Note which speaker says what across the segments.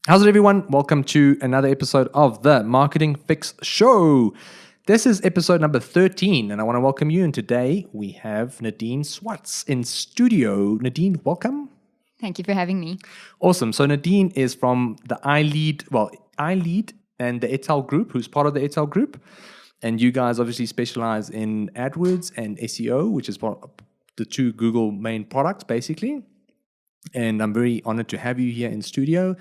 Speaker 1: How's it, everyone? Welcome to another episode of the Marketing Fix Show. This is episode number 13, and I want to welcome you. And today we have Nadine Swarts in studio. Nadine, welcome.
Speaker 2: Thank you for having me.
Speaker 1: Awesome. So Nadine is from the iLEAD and the Etal Group, who's part of the Etal Group. And you guys obviously specialize in AdWords and SEO, which is the two Google main products, basically. And I'm very honored to have you here in studio.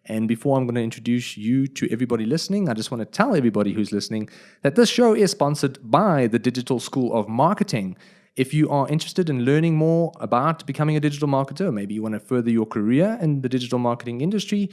Speaker 1: And before I'm going to introduce you to everybody listening, I just want to tell everybody who's listening that this show is sponsored by the Digital School of Marketing. If you are interested in learning more about becoming a digital marketer, maybe you want to further your career in the digital marketing industry,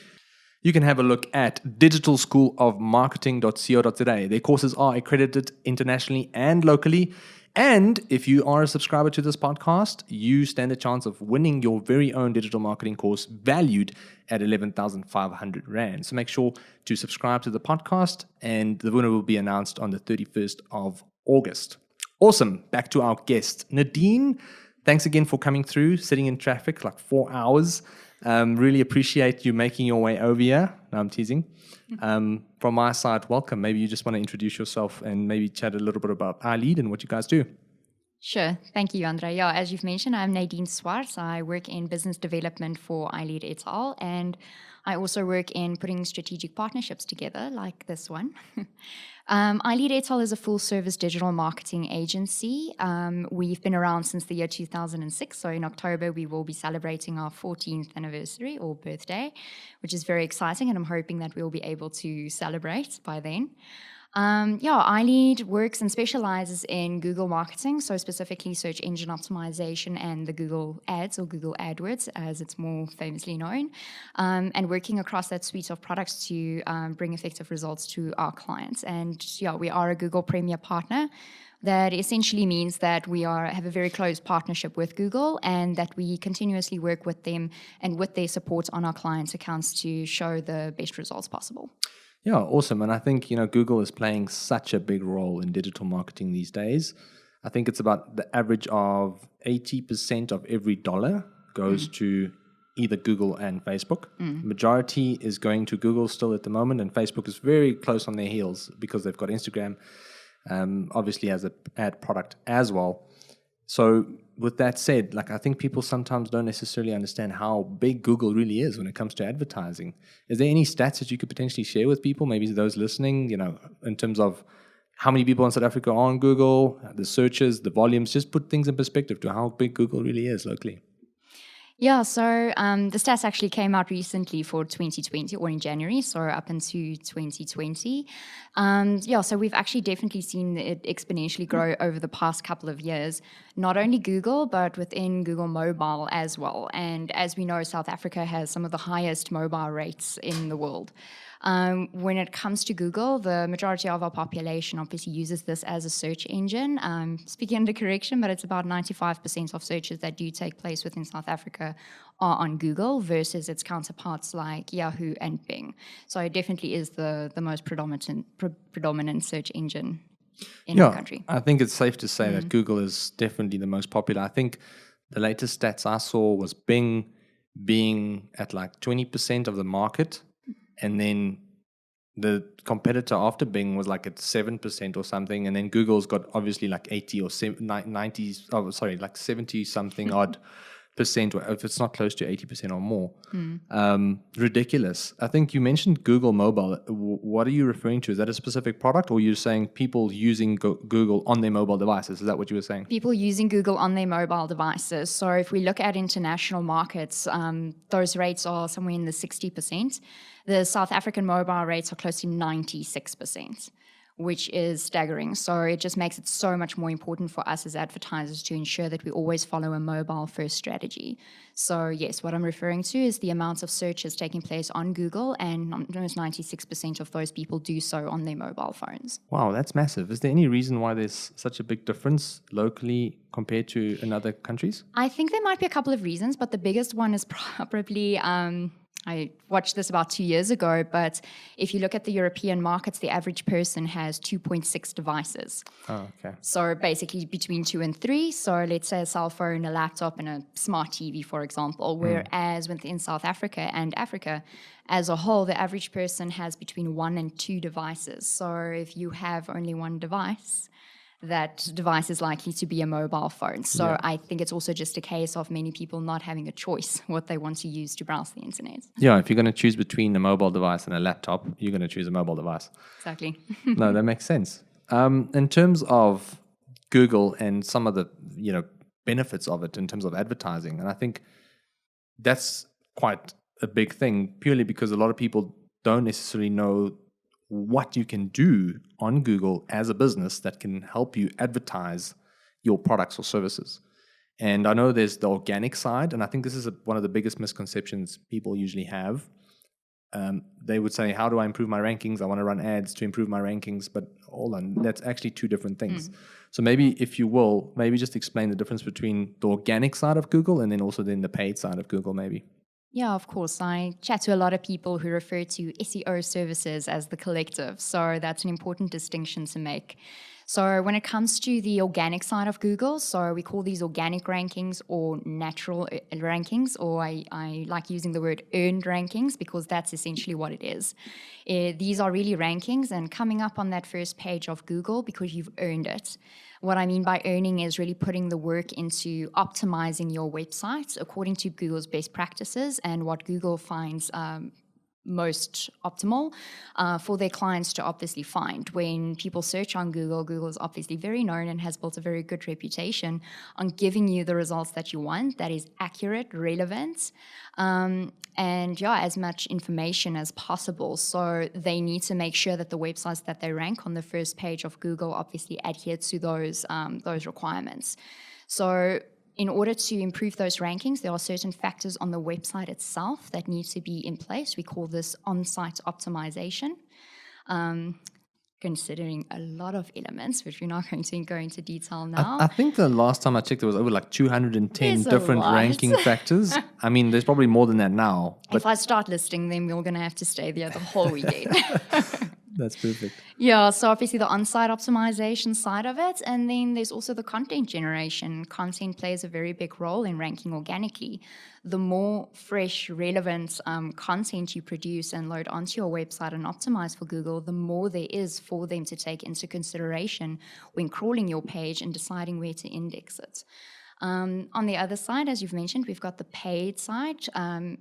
Speaker 1: you can have a look at digitalschoolofmarketing.co.za. Their courses are accredited internationally and locally. And if you are a subscriber to this podcast, you stand a chance of winning your very own digital marketing course valued at 11,500 Rand. So make sure to subscribe to the podcast, and the winner will be announced on the 31st of August. Awesome. Back to our guest. Nadine, thanks again for coming through, sitting in traffic like 4 hours. Really appreciate you making your way over here. No, I'm teasing. From my side, welcome. Maybe you just want to introduce yourself and maybe chat a little bit about iLEAD and what you guys do.
Speaker 2: Sure. Thank you, Andre. Yeah, as you've mentioned, I'm Nadine Swarts. I work in business development for iLEAD Etal, and I also work in putting strategic partnerships together like this one. iLEAD Etal is a full-service digital marketing agency. We've been around since the year 2006, so in October we will be celebrating our 14th anniversary or birthday, which is very exciting, and I'm hoping that we'll be able to celebrate by then. iLEAD works and specializes in Google marketing, so specifically search engine optimization and the Google Ads or Google AdWords, as it's more famously known, and working across that suite of products to bring effective results to our clients. And we are a Google Premier partner. That essentially means that we have a very close partnership with Google, and that we continuously work with them and with their support on our clients' accounts to show the best results possible.
Speaker 1: Yeah, awesome. And I think, Google is playing such a big role in digital marketing these days. I think it's about the average of 80% of every dollar goes to either Google and Facebook. Majority is going to Google still at the moment, and Facebook is very close on their heels because they've got Instagram, obviously as an ad product as well. So with that said, I think people sometimes don't necessarily understand how big Google really is when it comes to advertising. Is there any stats that you could potentially share with people, maybe those listening, in terms of how many people in South Africa are on Google, the searches, the volumes, just put things in perspective to how big Google really is locally?
Speaker 2: Yeah, so the stats actually came out recently for 2020 or in January, so up into 2020. So we've actually definitely seen it exponentially grow over the past couple of years, not only Google, but within Google Mobile as well. And as we know, South Africa has some of the highest mobile rates in the world. When it comes to Google, the majority of our population obviously uses this as a search engine. Speaking under correction, but it's about 95% of searches that do take place within South Africa are on Google versus its counterparts like Yahoo and Bing. So it definitely is the most predominant search engine in our country.
Speaker 1: I think it's safe to say that Google is definitely the most popular. I think the latest stats I saw was Bing being at 20% of the market. And then the competitor after Bing was at 7% or something. And then Google's got obviously 80 or 90, 70 something odd percent, or if it's not close to 80% or more. Ridiculous. I think you mentioned Google Mobile. What are you referring to? Is that a specific product, or you're saying people using Google on their mobile devices? Is that what you were saying?
Speaker 2: People using Google on their mobile devices. So if we look at international markets, those rates are somewhere in the 60%. The South African mobile rates are close to 96%. Which is staggering. So it just makes it so much more important for us as advertisers to ensure that we always follow a mobile-first strategy. So yes, what I'm referring to is the amount of searches taking place on Google, and almost 96% of those people do so on their mobile phones.
Speaker 1: Wow, that's massive. Is there any reason why there's such a big difference locally compared to in other countries?
Speaker 2: I think there might be a couple of reasons, but the biggest one is probably I watched this about 2 years ago, but if you look at the European markets, the average person has 2.6 devices.
Speaker 1: Oh, okay.
Speaker 2: So basically between 2 and 3. So let's say a cell phone, a laptop, and a smart TV, for example. Whereas within South Africa and Africa as a whole, the average person has between 1 and 2 devices. So if you have only one device, that device is likely to be a mobile phone. So I think it's also just a case of many people not having a choice what they want to use to browse the internet.
Speaker 1: Yeah, if you're going to choose between a mobile device and a laptop, you're going to choose a mobile device.
Speaker 2: Exactly.
Speaker 1: No, that makes sense. In terms of Google and some of the benefits of it in terms of advertising, and I think that's quite a big thing, purely because a lot of people don't necessarily know what you can do on Google as a business that can help you advertise your products or services. And I know there's the organic side, and I think this is one of the biggest misconceptions people usually have. They would say, how do I improve my rankings? I want to run ads to improve my rankings, but hold on, that's actually two different things. So maybe, if you will, maybe just explain the difference between the organic side of Google and then also then the paid side of Google, maybe.
Speaker 2: Yeah, of course. I chat to a lot of people who refer to SEO services as the collective. So that's an important distinction to make. So when it comes to the organic side of Google, so we call these organic rankings or natural rankings, or I like using the word earned rankings because that's essentially what it is. These are really rankings and coming up on that first page of Google because you've earned it. What I mean by earning is really putting the work into optimizing your website according to Google's best practices and what Google finds most optimal for their clients to obviously find. When people search on Google, Google is obviously very known and has built a very good reputation on giving you the results that you want, that is accurate, relevant, and as much information as possible. So they need to make sure that the websites that they rank on the first page of Google obviously adhere to those requirements. So in order to improve those rankings, there are certain factors on the website itself that need to be in place. We call this on-site optimization, considering a lot of elements, which we're not going to go into detail now.
Speaker 1: I think the last time I checked, there was over like 210
Speaker 2: There's
Speaker 1: different ranking factors. I mean, there's probably more than that now.
Speaker 2: If I start listing them, we're going to have to stay there the whole weekend.
Speaker 1: That's perfect.
Speaker 2: Yeah, so obviously the on-site optimization side of it, and then there's also the content generation. Content plays a very big role in ranking organically. The more fresh, relevant content you produce and load onto your website and optimize for Google, the more there is for them to take into consideration when crawling your page and deciding where to index it. On the other side, as you've mentioned, we've got the paid side,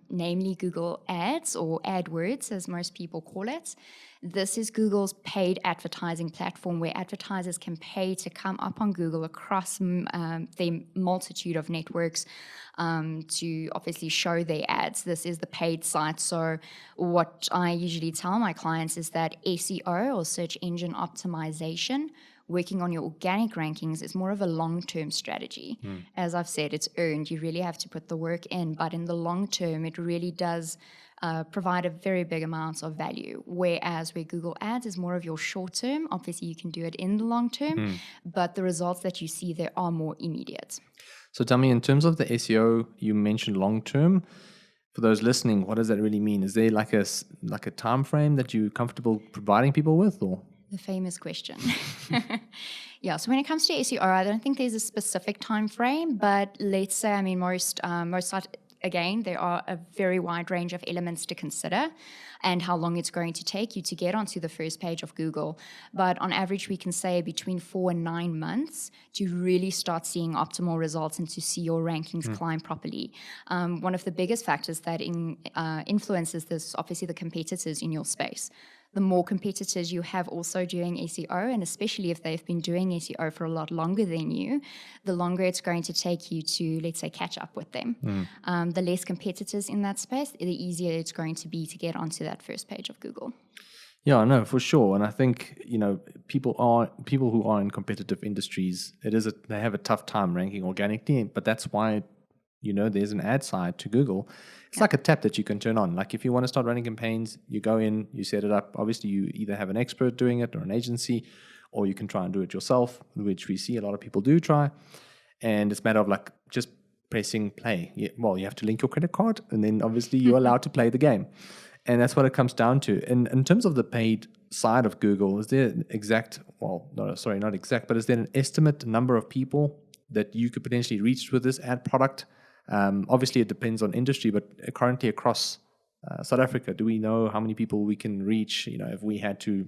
Speaker 2: namely Google Ads or AdWords, as most people call it. This is Google's paid advertising platform where advertisers can pay to come up on Google across the multitude of networks to obviously show their ads. This is the paid site. So what I usually tell my clients is that SEO or search engine optimization, working on your organic rankings, is more of a long-term strategy. As I've said, it's earned. You really have to put the work in, but in the long term, it really does provide a very big amount of value. Whereas where Google Ads is more of your short term, obviously you can do it in the long term, but the results that you see there are more immediate.
Speaker 1: So tell me, in terms of the SEO, you mentioned long term. For those listening, what does that really mean? Is there like a time frame that you're comfortable providing people with, or?
Speaker 2: The famous question. Yeah, so when it comes to SEO, I don't think there's a specific time frame, but let's say, most sites, again, there are a very wide range of elements to consider and how long it's going to take you to get onto the first page of Google. But on average, we can say between 4 and 9 months to really start seeing optimal results and to see your rankings climb properly. One of the biggest factors that influences this, obviously the competitors in your space. The more competitors you have also doing SEO, and especially if they've been doing SEO for a lot longer than you, the longer it's going to take you to, let's say, catch up with them. The less competitors in that space, the easier it's going to be to get onto that first page of Google.
Speaker 1: Yeah, no, for sure. And I think, people who are in competitive industries, they have a tough time ranking organically, but that's why there's an ad side to Google. It's like a tap that you can turn on. Like if you want to start running campaigns, you go in, you set it up. Obviously, you either have an expert doing it or an agency, or you can try and do it yourself, which we see a lot of people do try. And it's a matter of just pressing play. Well, you have to link your credit card, and then obviously you're allowed to play the game. And that's what it comes down to. And in terms of the paid side of Google, is there an exact, well, no, sorry, not exact, but is there an estimate number of people that you could potentially reach with this ad product? Obviously, it depends on industry, but currently across South Africa, do we know how many people we can reach? If we had to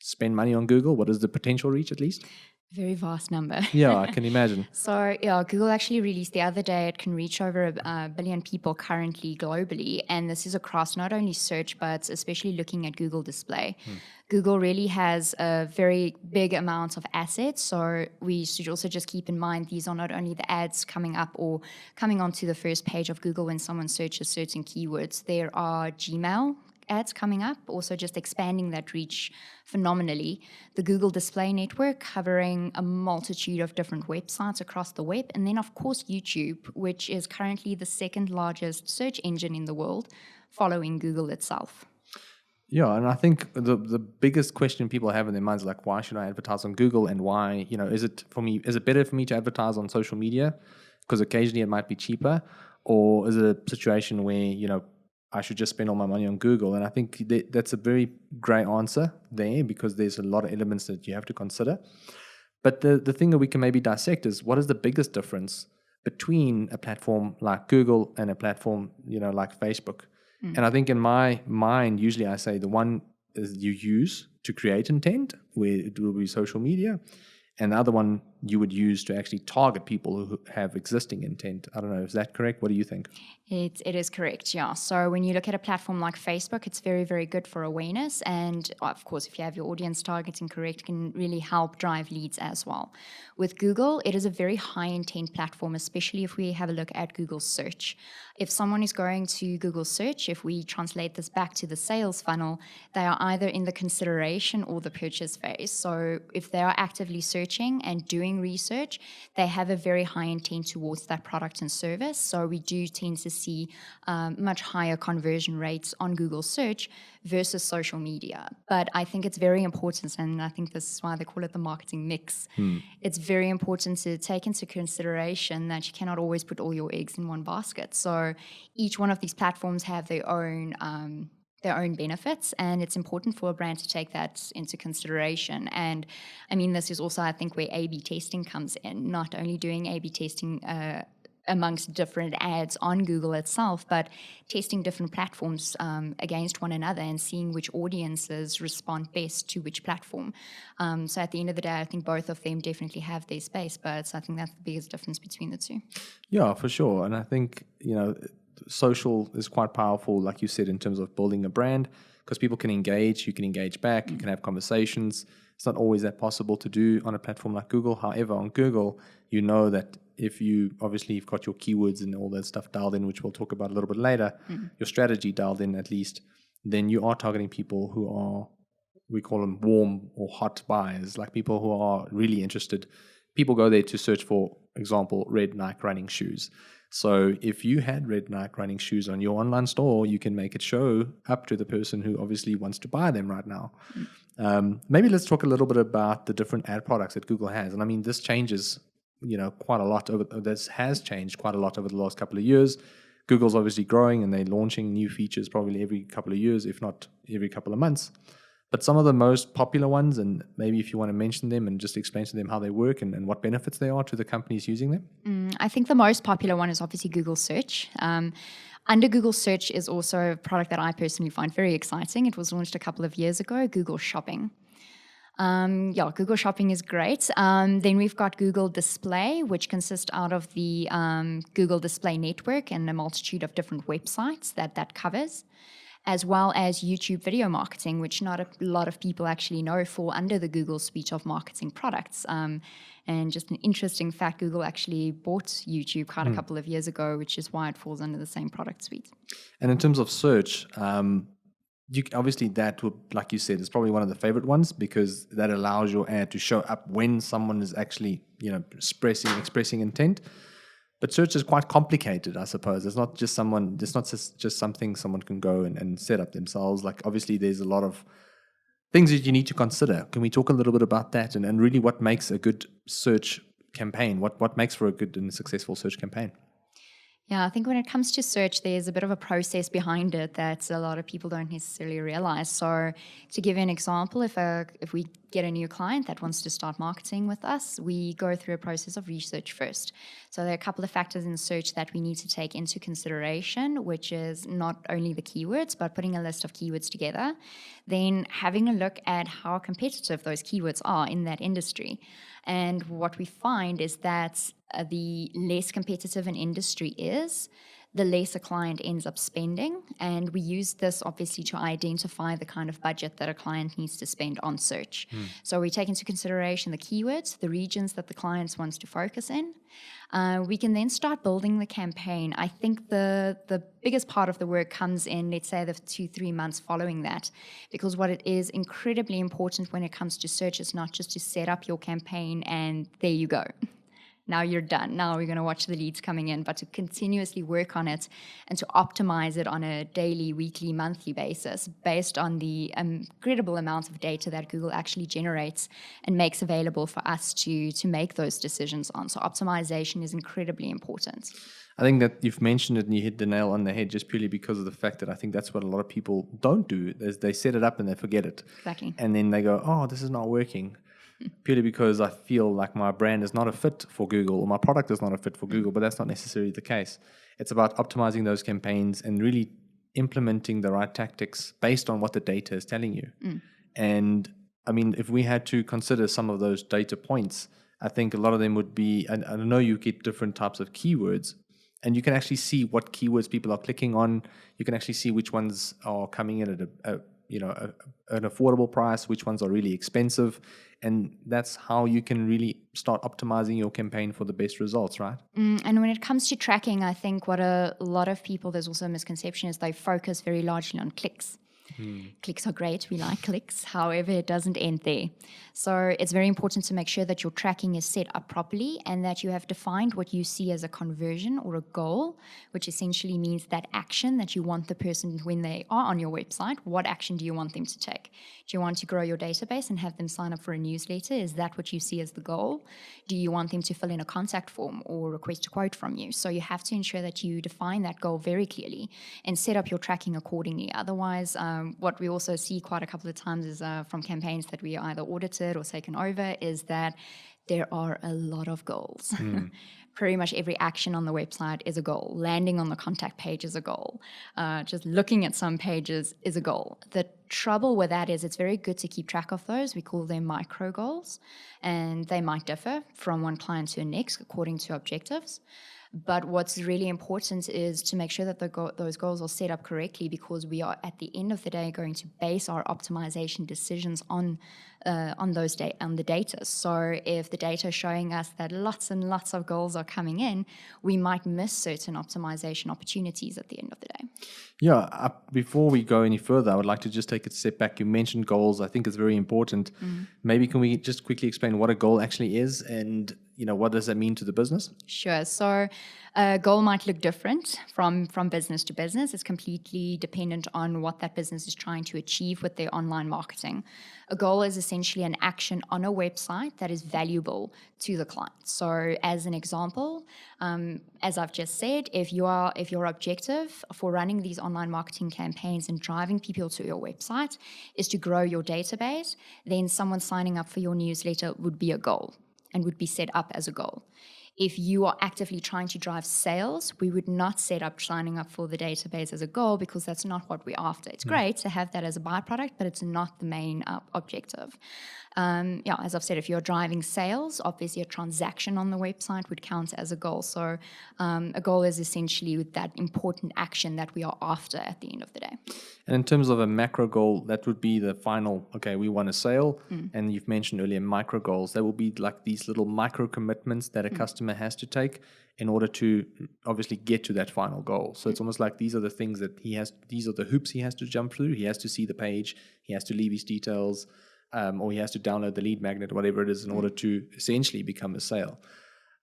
Speaker 1: spend money on Google, what is the potential reach at least?
Speaker 2: Very vast number.
Speaker 1: Yeah, I can imagine.
Speaker 2: So, yeah, Google actually released the other day it can reach over a billion people currently globally. And this is across not only search, but especially looking at Google Display. Google really has a very big amount of assets. So we should also just keep in mind these are not only the ads coming up or coming onto the first page of Google when someone searches certain keywords. There are Gmail ads coming up, also just expanding that reach phenomenally. The Google Display Network covering a multitude of different websites across the web. And then, of course, YouTube, which is currently the second largest search engine in the world, following Google itself.
Speaker 1: Yeah, and I think the biggest question people have in their minds is like, why should I advertise on Google, and why, is it better for me to advertise on social media because occasionally it might be cheaper, or is it a situation where, I should just spend all my money on Google? And I think that's a very great answer there, because there's a lot of elements that you have to consider. But the thing that we can maybe dissect is, what is the biggest difference between a platform like Google and a platform, like Facebook? And I think in my mind, usually I say the one is you use to create intent, where it will be social media, and the other one you would use to actually target people who have existing intent. I don't know, is that correct? What do you think?
Speaker 2: It is correct, yeah. So when you look at a platform like Facebook, it's very, very good for awareness. And of course, if you have your audience targeting correct, it can really help drive leads as well. With Google, it is a very high intent platform, especially if we have a look at Google search. If someone is going to Google search, if we translate this back to the sales funnel, they are either in the consideration or the purchase phase. So if they are actively searching and doing research, they have a very high intent towards that product and service. So we do tend to see much higher conversion rates on Google search versus social media. But I think it's very important, and I think this is why they call it the marketing mix. It's very important to take into consideration that you cannot always put all your eggs in one basket. So each one of these platforms have their own benefits, and it's important for a brand to take that into consideration. And I mean, this is also, I think, where A/B testing comes in, not only doing A/B testing amongst different ads on Google itself, but testing different platforms against one another and seeing which audiences respond best to which platform. So at the end of the day, I think both of them definitely have their space, but I think that's the biggest difference between the two.
Speaker 1: Yeah, for sure. And I think, social is quite powerful, like you said, in terms of building a brand, because people can engage, you can engage back, you can have conversations. It's not always that possible to do on a platform like Google. However, on Google, you know that if you've got your keywords and all that stuff dialed in, which we'll talk about a little bit later, your strategy dialed in at least, then you are targeting people who are, we call them warm or hot buyers, like people who are really interested. People go there to search for example, red Nike running shoes. So if you had red Nike running shoes on your online store, you can make it show up to the person who obviously wants to buy them right now. Maybe let's talk a little bit about the different ad products that Google has. And I mean, this changes, quite a lot. This has changed quite a lot over the last couple of years. Google's obviously growing and they're launching new features probably every couple of years, if not every couple of months. But some of the most popular ones, and maybe if you want to mention them and just explain to them how they work and what benefits they are to the companies using them.
Speaker 2: I think the most popular one is obviously Google Search. Under Google Search is also a product that I personally find very exciting. It was launched a couple of years ago, Google Shopping. Google Shopping is great. Then we've got Google Display, which consists out of the Google Display Network and a multitude of different websites that covers, as well as YouTube video marketing, which not a lot of people actually know fall under the Google suite of marketing products. And just an interesting fact, Google actually bought YouTube quite a couple of years ago, which is why it falls under the same product suite.
Speaker 1: And in terms of search, obviously that would, like you said, is probably one of the favorite ones because that allows your ad to show up when someone is actually, expressing intent. But search is quite complicated, I suppose. It's not just something someone can go and set up themselves. Like, obviously, there's a lot of things that you need to consider. Can we talk a little bit about that and really what makes a good search campaign? What makes for a good and successful search campaign?
Speaker 2: Yeah, I think when it comes to search, there's a bit of a process behind it that a lot of people don't necessarily realize. So, to give you an example, if we get a new client that wants to start marketing with us, we go through a process of research first. So, there are a couple of factors in search that we need to take into consideration, which is not only the keywords, but putting a list of keywords together, then having a look at how competitive those keywords are in that industry. And what we find is that the less competitive an industry is, the less a client ends up spending. And we use this obviously to identify the kind of budget that a client needs to spend on search. So we take into consideration the keywords, the regions that the client wants to focus in. We can then start building the campaign. I think the biggest part of the work comes in, let's say, the 2-3 months following that, because what it is incredibly important when it comes to search is not just to set up your campaign and there you go. Now you're done. Now we're going to watch the leads coming in, but to continuously work on it and to optimize it on a daily, weekly, monthly basis based on the incredible amounts of data that Google actually generates and makes available for us to make those decisions on. So optimization is incredibly important.
Speaker 1: I think that you've mentioned it and you hit the nail on the head just purely because of the fact that I think that's what a lot of people don't do, is they set it up and they forget it.
Speaker 2: Exactly.
Speaker 1: And then they go, oh, this is not working. Purely because I feel like my brand is not a fit for Google or my product is not a fit for Google, but that's not necessarily the case. It's about optimizing those campaigns and really implementing the right tactics based on what the data is telling you. And I mean, if we had to consider some of those data points, I think a lot of them would be, and I know you get different types of keywords, and you can actually see what keywords people are clicking on. You can actually see which ones are coming in at an affordable price, which ones are really expensive. And that's how you can really start optimizing your campaign for the best results, right?
Speaker 2: And when it comes to tracking, I think what a lot of people, there's also a misconception, is they focus very largely on clicks. Clicks are great. We like clicks. However, it doesn't end there. So it's very important to make sure that your tracking is set up properly and that you have defined what you see as a conversion or a goal, which essentially means that action that you want the person, when they are on your website, what action do you want them to take? Do you want to grow your database and have them sign up for a newsletter? Is that what you see as the goal? Do you want them to fill in a contact form or request a quote from you? So you have to ensure that you define that goal very clearly and set up your tracking accordingly. Otherwise, what we also see quite a couple of times is from campaigns that we either audited or taken over is that there are a lot of goals. Pretty much every action on the website is a goal. Landing on the contact page is a goal. Just looking at some pages is a goal. The trouble with that is it's very good to keep track of those. We call them micro goals, and they might differ from one client to the next according to objectives. But what's really important is to make sure that those goals are set up correctly, because we are at the end of the day going to base our optimization decisions on the data. So if the data is showing us that lots and lots of goals are coming in, we might miss certain optimization opportunities at the end of the day.
Speaker 1: Yeah, before we go any further, I would like to just take a step back. You mentioned goals. I think it's very important. Maybe can we just quickly explain what a goal actually is and what does that mean to the business?
Speaker 2: Sure. So a goal might look different from business to business. It's completely dependent on what that business is trying to achieve with their online marketing. A goal is essentially an action on a website that is valuable to the client. So as an example, as I've just said, if your objective for running these online marketing campaigns and driving people to your website is to grow your database, then someone signing up for your newsletter would be a goal and would be set up as a goal. If you are actively trying to drive sales, we would not set up signing up for the database as a goal, because that's not what we're after. It's great to have that as a byproduct, but it's not the main objective. As I've said, if you're driving sales, obviously a transaction on the website would count as a goal. So a goal is essentially that important action that we are after at the end of the day.
Speaker 1: And in terms of a macro goal, that would be the final, okay, we want a sale. And you've mentioned earlier micro goals. That will be like these little micro commitments that a customer has to take in order to obviously get to that final goal. So it's almost like these are the things that these are the hoops he has to jump through. He has to see the page, he has to leave his details, or he has to download the lead magnet, whatever it is, in order to essentially become a sale.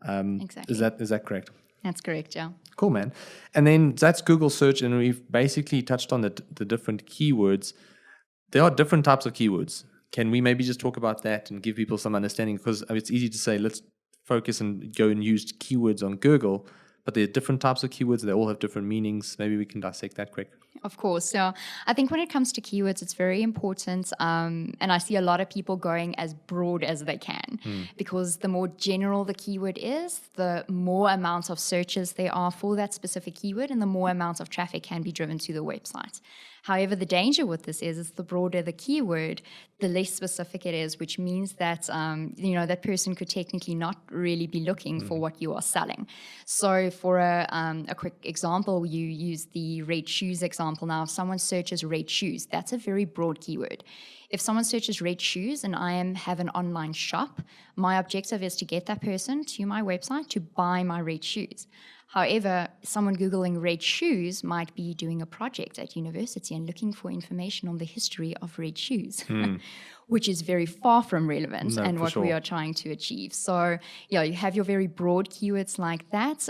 Speaker 2: Exactly.
Speaker 1: Is that correct?
Speaker 2: That's correct, yeah.
Speaker 1: Cool, man. And then that's Google search, and we've basically touched on the different keywords. There are different types of keywords. Can we maybe just talk about that and give people some understanding? Because it's easy to say, let's focus and go and use keywords on Google, But there are different types of keywords. They all have different meanings. Maybe we can dissect that quick.
Speaker 2: Of course. So I think when it comes to keywords, it's very important. And I see a lot of people going as broad as they can because the more general the keyword is, the more amounts of searches there are for that specific keyword and the more amounts of traffic can be driven to the website. However, the danger with this is the broader the keyword, the less specific it is, which means that, that person could technically not really be looking for what you are selling. So for a quick example, you use the red shoes example. Now, if someone searches red shoes, that's a very broad keyword. If someone searches red shoes and I have an online shop, my objective is to get that person to my website to buy my red shoes. However, someone Googling red shoes might be doing a project at university and looking for information on the history of red shoes, which is very far from relevant and what we are trying to achieve. So, you have your very broad keywords like that.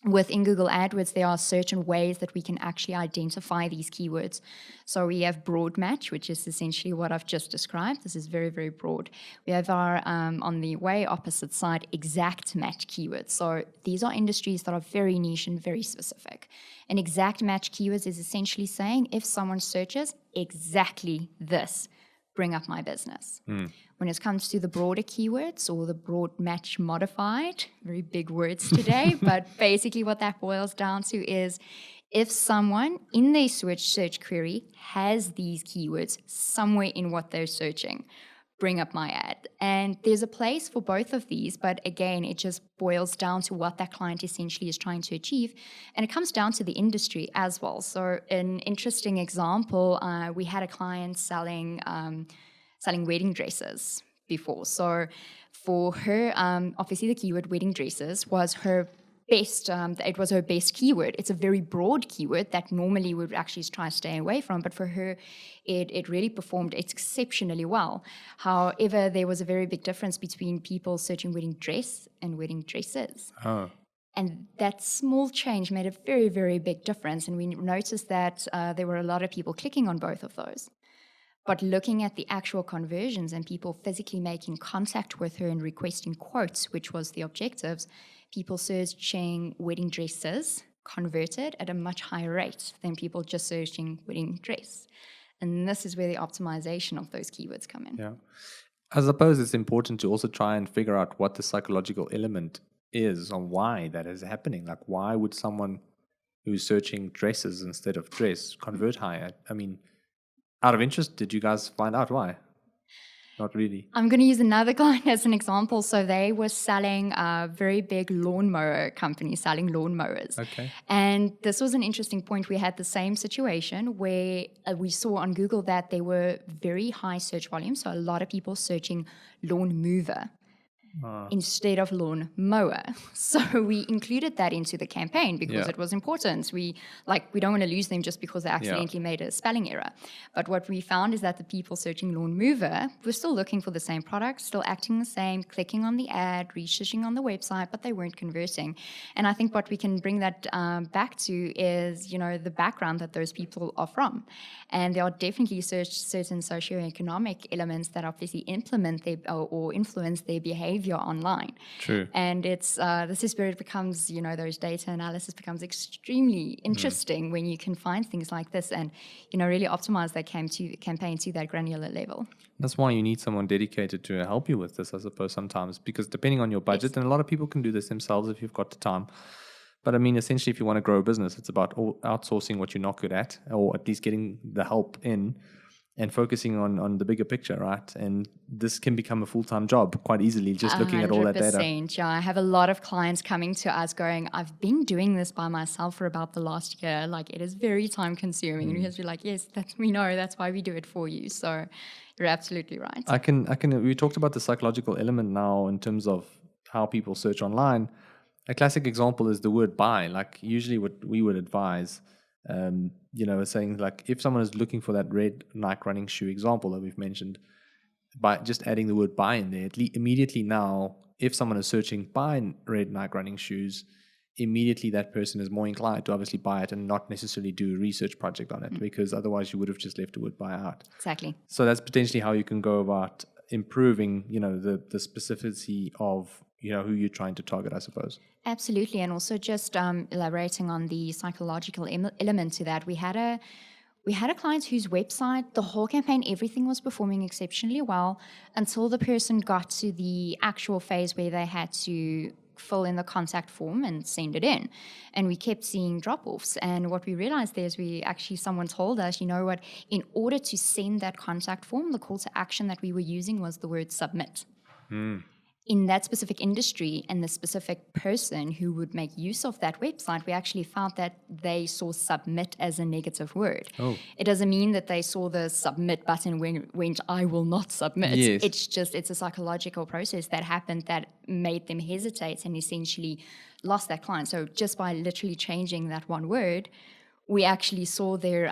Speaker 2: Within Google AdWords, there are certain ways that we can actually identify these keywords. So we have broad match, which is essentially what I've just described. This is very, very broad. We have our, on the way opposite side, exact match keywords. So these are industries that are very niche and very specific. An exact match keywords is essentially saying if someone searches exactly this, bring up my business. When it comes to the broader keywords or the broad match modified, very big words today, but basically what that boils down to is if someone in their search query has these keywords somewhere in what they're searching, bring up my ad. And there's a place for both of these, but again, it just boils down to what that client essentially is trying to achieve. And it comes down to the industry as well. So an interesting example, we had a client selling wedding dresses before. So for her, obviously the keyword wedding dresses was her best, it was her best keyword. It's a very broad keyword that normally would actually try to stay away from, but for her, it really performed exceptionally well. However, there was a very big difference between people searching wedding dress and wedding dresses.
Speaker 1: Oh.
Speaker 2: And that small change made a very, very big difference. And we noticed that there were a lot of people clicking on both of those. But looking at the actual conversions and people physically making contact with her and requesting quotes, which was the objectives, people searching wedding dresses converted at a much higher rate than people just searching wedding dress. And this is where the optimization of those keywords come in.
Speaker 1: Yeah. I suppose it's important to also try and figure out what the psychological element is on why that is happening. Like, why would someone who's searching dresses instead of dress convert higher? I mean, out of interest, did you guys find out why? Not really.
Speaker 2: I'm going to use another client as an example. So they were selling a very big lawnmower company, selling lawnmowers.
Speaker 1: Okay.
Speaker 2: And this was an interesting point. We had the same situation where we saw on Google that there were very high search volumes. So a lot of people searching lawn mover instead of lawn mower. So we included that into the campaign because it was important. We don't want to lose them just because they accidentally made a spelling error. But what we found is that the people searching lawn mover were still looking for the same product, still acting the same, clicking on the ad, researching on the website, but they weren't converting. And I think what we can bring that back to is, the background that those people are from. And there are definitely certain socioeconomic elements that obviously implement or influence their behavior online.
Speaker 1: True.
Speaker 2: And it's this is where it becomes, those data analysis becomes extremely interesting when you can find things like this and, really optimize that campaign to that granular level.
Speaker 1: That's why you need someone dedicated to help you with this, I suppose, sometimes, because depending on your budget, and a lot of people can do this themselves if you've got the time. But I mean, essentially, if you want to grow a business, it's about outsourcing what you're not good at, or at least getting the help in and focusing on the bigger picture, right? And this can become a full-time job quite easily, just looking at all that data.
Speaker 2: 100%, yeah. I have a lot of clients coming to us going, I've been doing this by myself for about the last year. Like, it is very time-consuming. And we have to be like, yes, we know, that's why we do it for you. So you're absolutely right.
Speaker 1: We talked about the psychological element now in terms of how people search online. A classic example is the word buy. Like, usually what we would advise, saying like if someone is looking for that red Nike running shoe example that we've mentioned, by just adding the word buy in there, immediately now, if someone is searching buy red Nike running shoes, immediately that person is more inclined to obviously buy it and not necessarily do a research project on it, because otherwise you would have just left the word buy out.
Speaker 2: Exactly.
Speaker 1: So that's potentially how you can go about improving, the specificity of who you're trying to target, I suppose.
Speaker 2: Absolutely. And also just elaborating on the psychological element to that, we had a client whose website, the whole campaign, everything was performing exceptionally well until the person got to the actual phase where they had to fill in the contact form and send it in. And we kept seeing drop-offs. And what we realized there is someone told us, you know what, in order to send that contact form, the call to action that we were using was the word submit. In that specific industry and the specific person who would make use of that website, we actually found that they saw submit as a negative word.
Speaker 1: Oh.
Speaker 2: It doesn't mean that they saw the submit button went I will not submit.
Speaker 1: Yes.
Speaker 2: It's a psychological process that happened that made them hesitate and essentially lost that client. So just by literally changing that one word, we actually saw their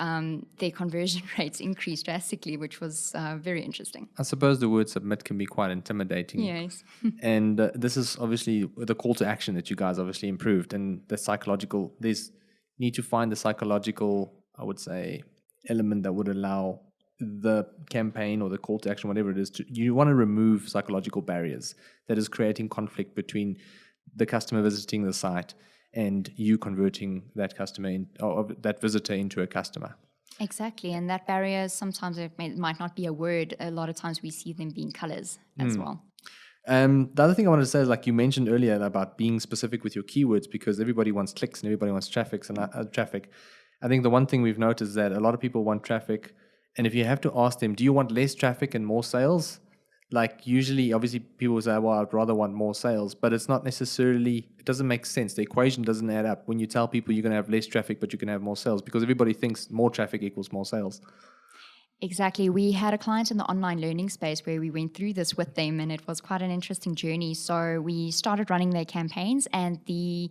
Speaker 2: conversion rates increase drastically, which was very interesting.
Speaker 1: I suppose the word submit can be quite intimidating.
Speaker 2: Yes.
Speaker 1: And this is obviously the call to action that you guys obviously improved, and the psychological, there's need to find the psychological, I would say, element that would allow the campaign or the call to action, whatever it is, you want to remove psychological barriers that is creating conflict between the customer visiting the site and you converting that customer or that visitor into a customer.
Speaker 2: Exactly. And that barrier, sometimes it might not be a word. A lot of times we see them being colors as well.
Speaker 1: The other thing I wanted to say is, like you mentioned earlier about being specific with your keywords, because everybody wants clicks and everybody wants traffic. I think the one thing we've noticed is that a lot of people want traffic. And if you have to ask them, do you want less traffic and more sales? Like usually, obviously, people say, well, I'd rather want more sales, but it's not necessarily, it doesn't make sense. The equation doesn't add up when you tell people you're going to have less traffic, but you can have more sales, because everybody thinks more traffic equals more sales.
Speaker 2: Exactly. We had a client in the online learning space where we went through this with them, and it was quite an interesting journey. So we started running their campaigns, and the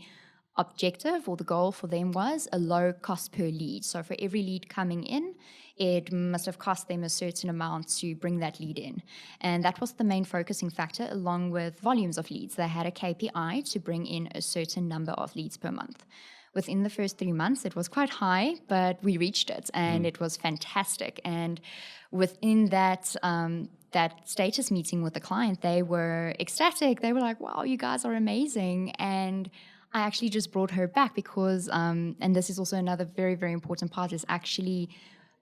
Speaker 2: objective or the goal for them was a low cost per lead. So for every lead coming in, it must have cost them a certain amount to bring that lead in. And that was the main focusing factor, along with volumes of leads. They had a KPI to bring in a certain number of leads per month. Within the first 3 months, it was quite high, but we reached it, and it was fantastic. And within that status meeting with the client, they were ecstatic. They were like, wow, you guys are amazing. And I actually just brought her back because, and this is also another very, very important part, is actually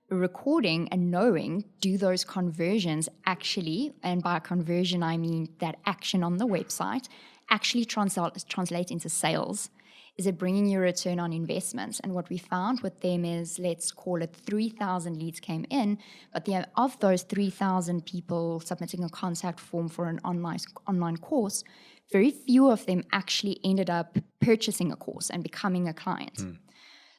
Speaker 2: recording and knowing, do those conversions actually, and by conversion I mean that action on the website, actually translate into sales? Is it bringing you a return on investment? And what we found with them is, let's call it 3,000 leads came in, but of those 3,000 people submitting a contact form for an online course, very few of them actually ended up purchasing a course and becoming a client.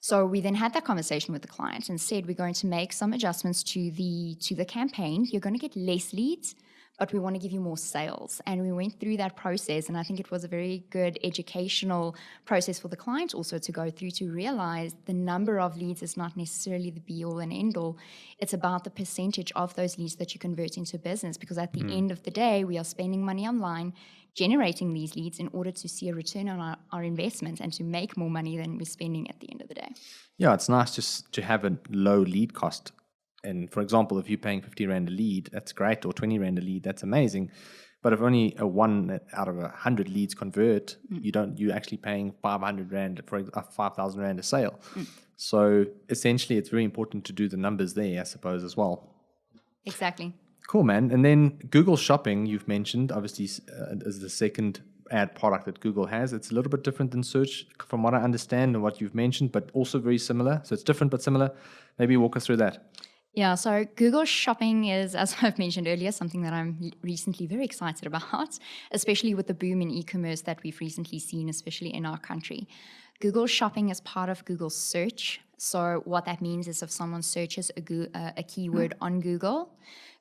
Speaker 2: So we then had that conversation with the client and said, we're going to make some adjustments to the campaign. You're going to get less leads, but we want to give you more sales. And we went through that process, and I think it was a very good educational process for the client also to go through, to realize the number of leads is not necessarily the be-all and end-all. It's about the percentage of those leads that you convert into business, because at the end of the day, we are spending money online, generating these leads in order to see a return on our investment and to make more money than we're spending at the end of the day.
Speaker 1: Yeah, it's nice just to have a low lead cost. And for example, if you're paying 50 Rand a lead, that's great, or 20 Rand a lead, that's amazing. But if only a 1 out of 100 leads convert, you're actually paying 500 Rand for 5,000 Rand a sale. So essentially, it's very important to do the numbers there, I suppose, as well.
Speaker 2: Exactly.
Speaker 1: Cool, man. And then Google Shopping, you've mentioned, obviously, is the second ad product that Google has. It's a little bit different than search, from what I understand and what you've mentioned, but also very similar. So it's different but similar. Maybe walk us through that.
Speaker 2: Yeah, so Google Shopping is, as I've mentioned earlier, something that I'm recently very excited about, especially with the boom in e-commerce that we've recently seen, especially in our country. Google Shopping is part of Google Search. So what that means is if someone searches a keyword on Google,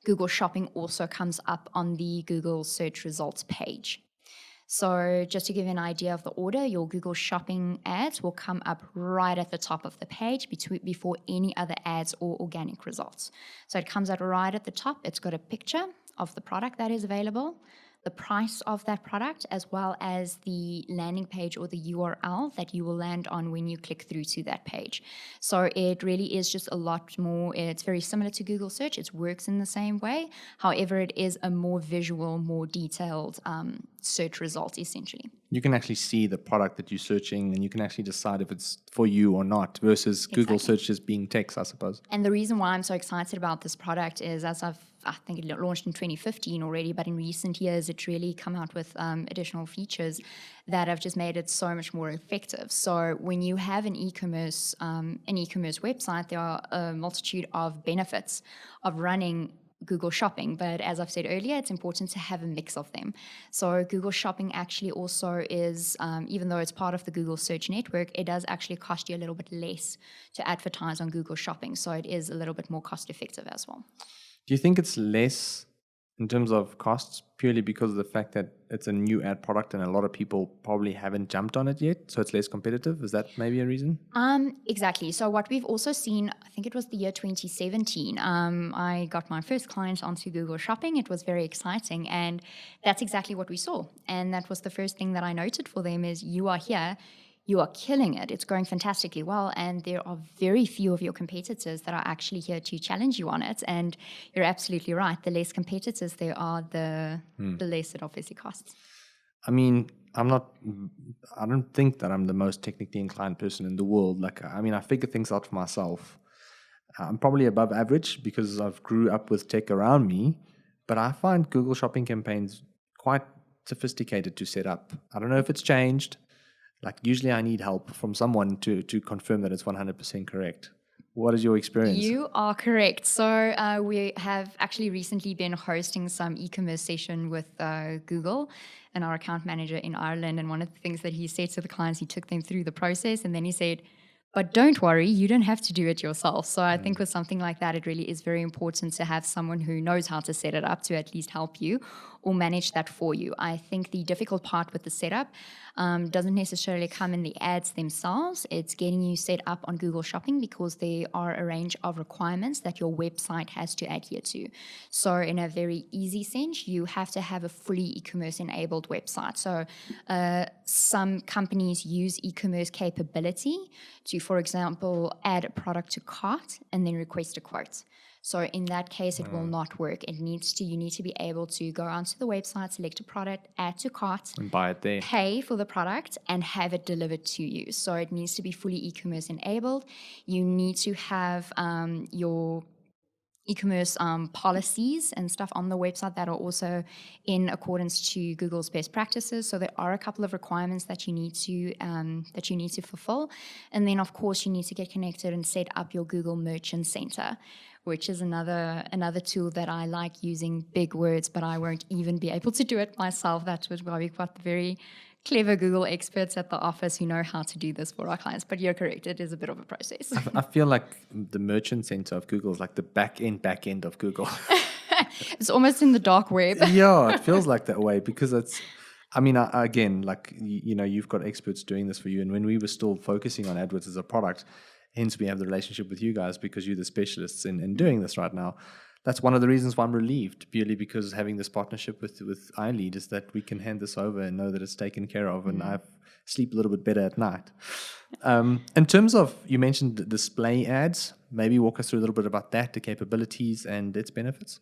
Speaker 2: Google Shopping also comes up on the Google search results page. So just to give you an idea of the order, your Google Shopping ads will come up right at the top of the page before any other ads or organic results. So it comes out right at the top. It's got a picture of the product that is available. the price of that product, as well as the landing page or the URL that you will land on when you click through to that page. So it really is just a lot more. It's very similar to Google search. It works in the same way. However, it is a more visual, more detailed search result, essentially.
Speaker 1: You can actually see the product that you're searching, and you can actually decide if it's for you or not, versus Google search just being text, I suppose.
Speaker 2: And the reason why I'm so excited about this product is, I think it launched in 2015 already, but in recent years, it's really come out with additional features that have just made it so much more effective. So when you have an e-commerce website, there are a multitude of benefits of running Google Shopping, but as I've said earlier, it's important to have a mix of them. So Google Shopping actually also is, even though it's part of the Google Search Network, it does actually cost you a little bit less to advertise on Google Shopping. So it is a little bit more cost effective as well.
Speaker 1: Do you think it's less in terms of costs purely because of the fact that it's a new ad product and a lot of people probably haven't jumped on it yet, so it's less competitive? Is that maybe a reason?
Speaker 2: Exactly. So what we've also seen, I think it was the year 2017, I got my first client onto Google Shopping. It was very exciting, and that's exactly what we saw. And that was the first thing that I noted for them is, you are here, you are killing it. It's going fantastically well, and there are very few of your competitors that are actually here to challenge you on it. And you're absolutely right. The less competitors there are, the less it obviously costs.
Speaker 1: I mean, I don't think that I'm the most technically inclined person in the world. I figure things out for myself. I'm probably above average because I've grew up with tech around me, but I find Google Shopping campaigns quite sophisticated to set up. I don't know if it's changed. Usually I need help from someone to confirm that it's 100% correct. What is your experience?
Speaker 2: You are correct. So we have actually recently been hosting some e-commerce session with Google and our account manager in Ireland. And one of the things that he said to the clients, he took them through the process, and then he said, but don't worry, you don't have to do it yourself. So I think with something like that, it really is very important to have someone who knows how to set it up to at least help you or manage that for you. I think the difficult part with the setup doesn't necessarily come in the ads themselves. It's getting you set up on Google Shopping, because there are a range of requirements that your website has to adhere to. So in a very easy sense, you have to have a fully e-commerce enabled website. So some companies use e-commerce capability to, for example, add a product to cart and then request a quote. So in that case, it will not work. You need to be able to go onto the website, select a product, add to cart,
Speaker 1: and buy it there,
Speaker 2: pay for the product, and have it delivered to you. So it needs to be fully e-commerce enabled. You need to have your e-commerce policies and stuff on the website that are also in accordance to Google's best practices. So there are a couple of requirements that you need to fulfill, and then of course you need to get connected and set up your Google Merchant Center, which is another tool that I like using. Big words, but I won't even be able to do it myself. That's why we've got the very clever Google experts at the office who know how to do this for our clients. But you're correct, it is a bit of a process.
Speaker 1: I feel like the Merchant Center of Google is like the back end of Google.
Speaker 2: It's almost in the dark web.
Speaker 1: Yeah, it feels like that way, because it's, again, you've got experts doing this for you. And when we were still focusing on AdWords as a product, hence we have the relationship with you guys, because you're the specialists in doing this right now. That's one of the reasons why I'm relieved, purely because having this partnership with iLEAD is that we can hand this over and know that it's taken care of, and I sleep a little bit better at night. In terms of, you mentioned display ads, maybe walk us through a little bit about that, the capabilities and its benefits.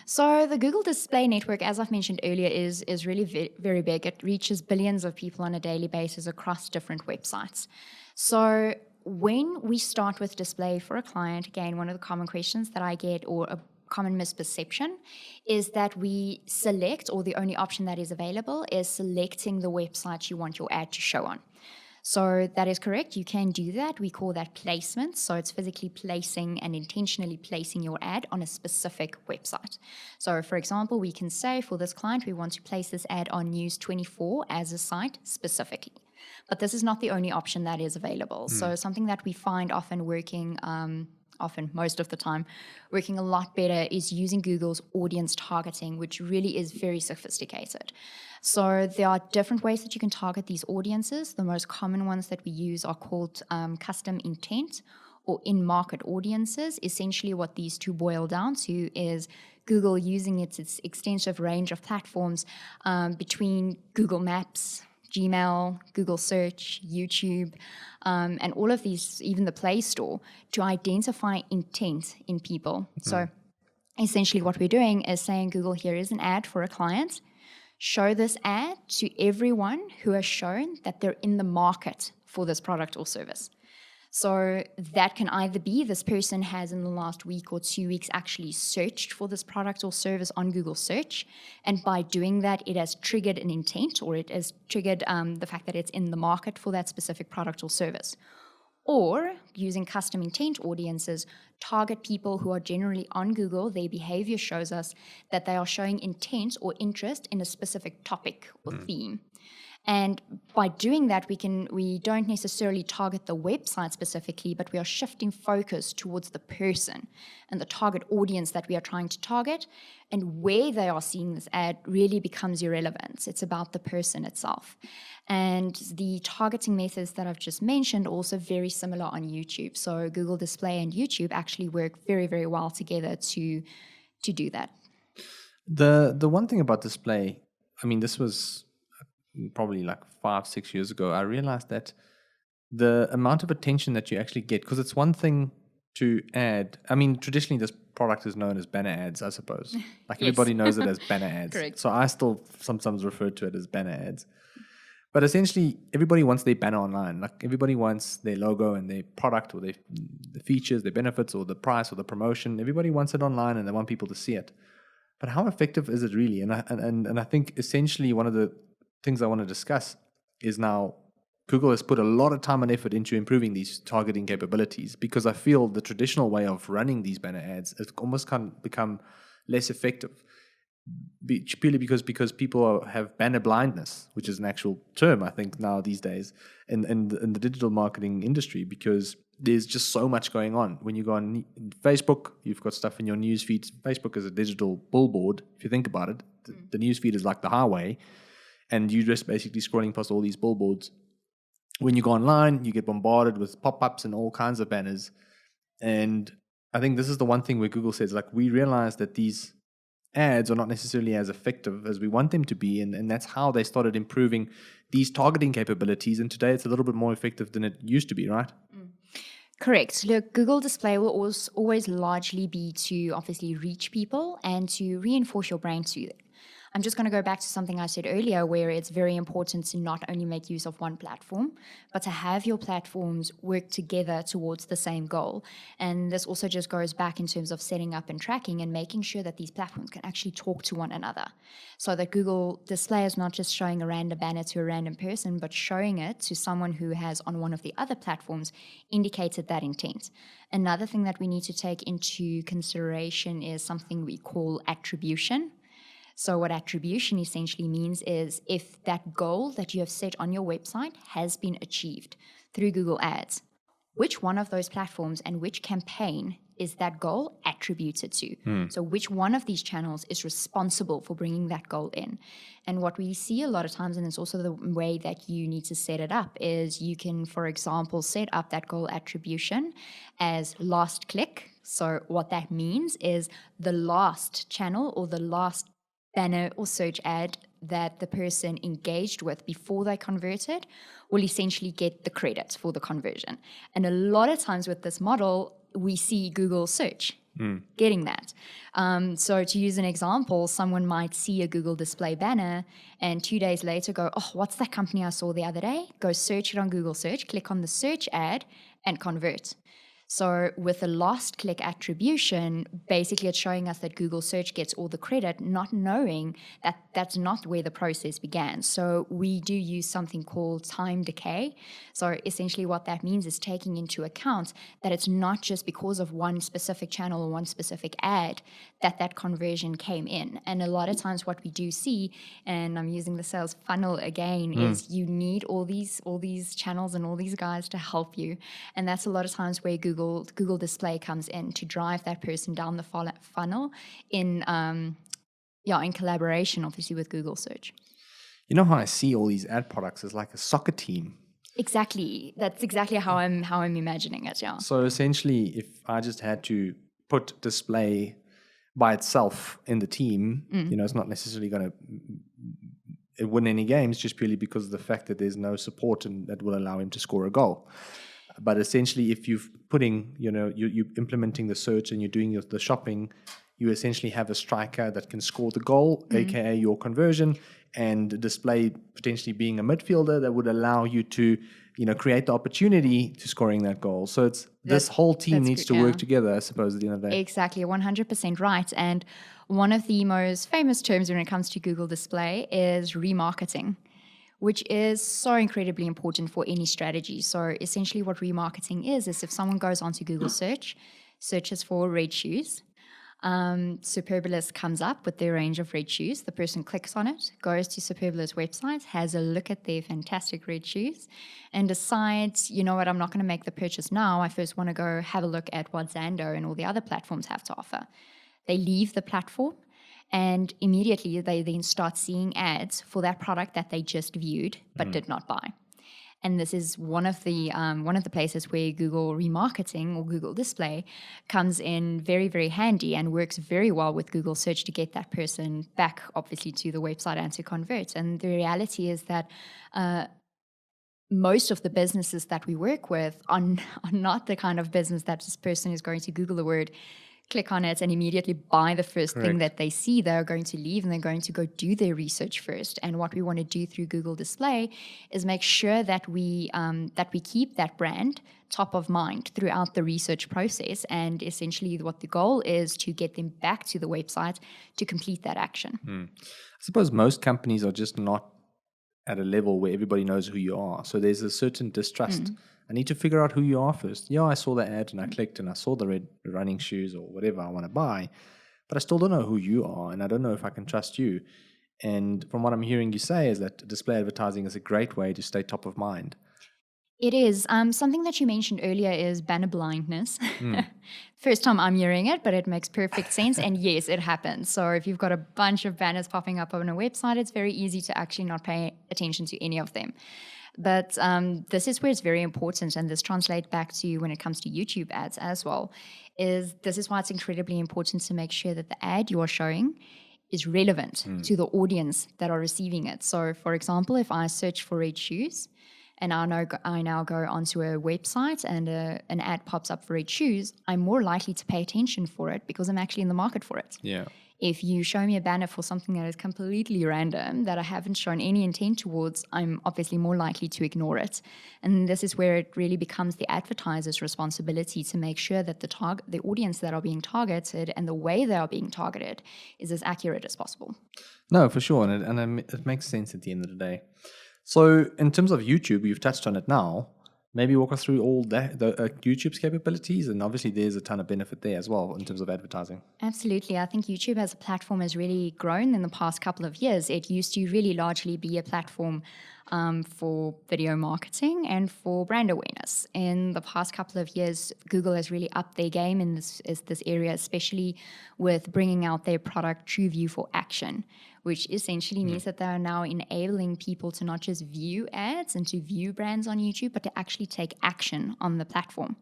Speaker 2: So the Google Display Network, as I've mentioned earlier, is really very big. It reaches billions of people on a daily basis across different websites. So when we start with display for a client, again, one of the common questions that I get, or a common misperception, is that we select, or the only option that is available is selecting the website you want your ad to show on. So that is correct. You can do that. We call that placement. So it's physically placing and intentionally placing your ad on a specific website. So for example, we can say for this client, we want to place this ad on News24 as a site specifically. But this is not the only option that is available. So something that we find often working, most of the time, working a lot better is using Google's audience targeting, which really is very sophisticated. So there are different ways that you can target these audiences. The most common ones that we use are called custom intent or in-market audiences. Essentially what these two boil down to is Google using its extensive range of platforms between Google Maps, Gmail, Google Search, YouTube, and all of these, even the Play Store, to identify intent in people. So essentially what we're doing is saying, Google, here is an ad for a client. Show this ad to everyone who has shown that they're in the market for this product or service. So that can either be this person has in the last week or 2 weeks actually searched for this product or service on Google Search. And by doing that, it has triggered an intent, or it has triggered the fact that it's in the market for that specific product or service. Or using custom intent audiences, target people who are generally on Google. Their behavior shows us that they are showing intent or interest in a specific topic or theme. And by doing that, we don't necessarily target the website specifically, but we are shifting focus towards the person and the target audience that we are trying to target. And where they are seeing this ad really becomes irrelevant. It's about the person itself. And the targeting methods that I've just mentioned are also very similar on YouTube. So Google Display and YouTube actually work very, very well together to do that.
Speaker 1: The one thing about display, I mean, this was probably like 5-6 years ago, I realized that the amount of attention that you actually get, because it's one thing to add, I mean, traditionally this product is known as banner ads, I suppose. Like
Speaker 2: Yes.
Speaker 1: everybody knows it as banner ads.
Speaker 2: Correct.
Speaker 1: So I still sometimes refer to it as banner ads. But essentially, everybody wants their banner online. Like everybody wants their logo and their product or the features, their benefits or the price or the promotion. Everybody wants it online and they want people to see it. But how effective is it really? And I think essentially one of the things I want to discuss is now Google has put a lot of time and effort into improving these targeting capabilities, because I feel the traditional way of running these banner ads has almost kind of become less effective, purely because people have banner blindness, which is an actual term, I think, now these days in the digital marketing industry, because there's just so much going on. When you go on Facebook, you've got stuff in your news feeds. Facebook is a digital billboard. If you think about it, the news feed is like the highway. And you're just basically scrolling past all these billboards. When you go online, you get bombarded with pop-ups and all kinds of banners. And I think this is the one thing where Google says, like, we realize that these ads are not necessarily as effective as we want them to be. And that's how they started improving these targeting capabilities. And today it's a little bit more effective than it used to be, right?
Speaker 2: Correct. Look, Google Display will always largely be to obviously reach people and to reinforce your brand to them. I'm just going to go back to something I said earlier, where it's very important to not only make use of one platform, but to have your platforms work together towards the same goal. And this also just goes back in terms of setting up and tracking and making sure that these platforms can actually talk to one another. So that Google Display is not just showing a random banner to a random person, but showing it to someone who has on one of the other platforms indicated that intent. Another thing that we need to take into consideration is something we call attribution. So what attribution essentially means is if that goal that you have set on your website has been achieved through Google Ads, which one of those platforms and which campaign is that goal attributed to? So which one of these channels is responsible for bringing that goal in? And what we see a lot of times, and it's also the way that you need to set it up, is you can, for example, set up that goal attribution as last click. So what that means is the last channel or the last banner or search ad that the person engaged with before they converted will essentially get the credit for the conversion. And a lot of times with this model, we see Google search getting that. So to use an example, someone might see a Google Display banner and 2 days later go, oh, what's that company I saw the other day? Go search it on Google search, click on the search ad and convert. So with the last click attribution, basically it's showing us that Google search gets all the credit, not knowing that that's not where the process began. So we do use something called time decay. So essentially what that means is taking into account that it's not just because of one specific channel or one specific ad that conversion came in. And a lot of times what we do see, and I'm using the sales funnel again, is you need all these channels and all these guys to help you. And that's a lot of times where Google Display comes in to drive that person down the funnel in collaboration, obviously, with Google Search.
Speaker 1: You know how I see all these ad products as like a soccer team.
Speaker 2: Exactly. That's exactly how I'm imagining it, yeah.
Speaker 1: So essentially, if I just had to put display by itself in the team, it's not necessarily going to win any games just purely because of the fact that there's no support and that will allow him to score a goal. But essentially, if you're putting, you're implementing the search and you're doing the shopping, you essentially have a striker that can score the goal, aka your conversion, and display potentially being a midfielder that would allow you to, create the opportunity to scoring that goal. So this whole team needs to work together, I suppose, at the end of the day.
Speaker 2: Exactly, 100% right. And one of the most famous terms when it comes to Google Display is remarketing, which is so incredibly important for any strategy. So essentially what remarketing is if someone goes onto Google search, searches for red shoes, Superbalist comes up with their range of red shoes. The person clicks on it, goes to Superbalist website, has a look at their fantastic red shoes, and decides, you know what, I'm not going to make the purchase now. I first want to go have a look at what Zando and all the other platforms have to offer. They leave the platform, and immediately they then start seeing ads for that product that they just viewed but did not buy. And this is one of the places where Google Remarketing or Google Display comes in very, very handy and works very well with Google Search to get that person back, obviously, to the website and to convert. And the reality is that most of the businesses that we work with are not the kind of business that this person is going to Google the word, click on it, and immediately buy the first thing that they see. They're going to leave and they're going to go do their research first. And what we want to do through Google Display is make sure that we keep that brand top of mind throughout the research process. And essentially what the goal is to get them back to the website to complete that action.
Speaker 1: I suppose most companies are just not at a level where everybody knows who you are. So there's a certain distrust. I need to figure out who you are first. Yeah, I saw the ad and I clicked and I saw the red running shoes or whatever I want to buy, but I still don't know who you are and I don't know if I can trust you. And from what I'm hearing you say is that display advertising is a great way to stay top of mind.
Speaker 2: It is. Something that you mentioned earlier is banner blindness. First time I'm hearing it, but it makes perfect sense. And yes, it happens. So if you've got a bunch of banners popping up on a website, it's very easy to actually not pay attention to any of them. But this is where it's very important, and this translates back to when it comes to YouTube ads as well, this is why it's incredibly important to make sure that the ad you are showing is relevant to the audience that are receiving it. So, for example, if I search for red shoes, and I now go onto a website and an ad pops up for red shoes, I'm more likely to pay attention for it because I'm actually in the market for it.
Speaker 1: Yeah.
Speaker 2: If you show me a banner for something that is completely random, that I haven't shown any intent towards, I'm obviously more likely to ignore it. And this is where it really becomes the advertiser's responsibility to make sure that the audience that are being targeted and the way they are being targeted is as accurate as possible.
Speaker 1: No, for sure. And it makes sense at the end of the day. So in terms of YouTube, you've touched on it now. Maybe walk us through all the YouTube's capabilities, and obviously there's a ton of benefit there as well in terms of advertising.
Speaker 2: Absolutely. I think YouTube as a platform has really grown in the past couple of years. It used to really largely be a platform for video marketing and for brand awareness. In the past couple of years, Google has really upped their game in this area, especially with bringing out their product TrueView for Action, which essentially means that they are now enabling people to not just view ads and to view brands on YouTube, but to actually take action on the platform.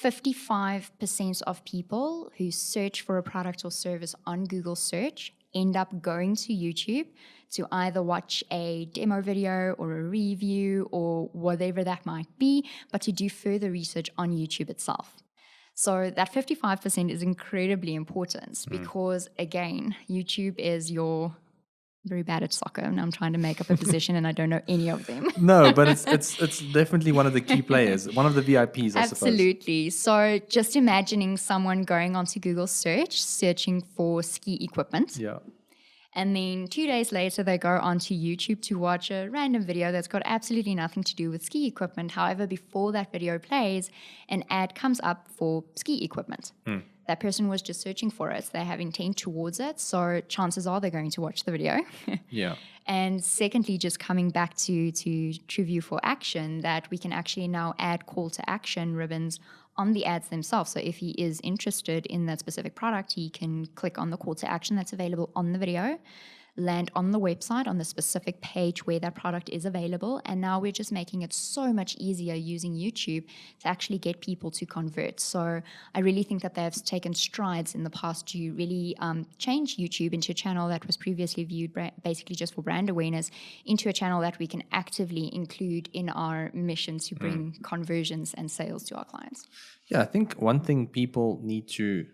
Speaker 2: 55% of people who search for a product or service on Google search end up going to YouTube to either watch a demo video or a review or whatever that might be, but to do further research on YouTube itself. So that 55% is incredibly important because, again, YouTube is your very bad at soccer, and I'm trying to make up a position and I don't know any of them.
Speaker 1: No, but it's definitely one of the key players, one of the VIPs, I suppose.
Speaker 2: Absolutely. So just imagining someone going onto Google search, searching for ski equipment.
Speaker 1: Yeah.
Speaker 2: And then 2 days later, they go onto YouTube to watch a random video that's got absolutely nothing to do with ski equipment. However, before that video plays, an ad comes up for ski equipment. That person was just searching for it. They have intent towards it. So chances are they're going to watch the video.
Speaker 1: Yeah.
Speaker 2: And secondly, just coming back to TrueView for Action, that we can actually now add call to action ribbons on the ads themselves. So if he is interested in that specific product, he can click on the call to action that's available on the video. land on the website, on the specific page where that product is available. And now we're just making it so much easier using YouTube to actually get people to convert. So I really think that they've taken strides in the past to really change YouTube into a channel that was previously viewed basically just for brand awareness into a channel that we can actively include in our mission to bring conversions and sales to our clients.
Speaker 1: Yeah, I think one thing people need to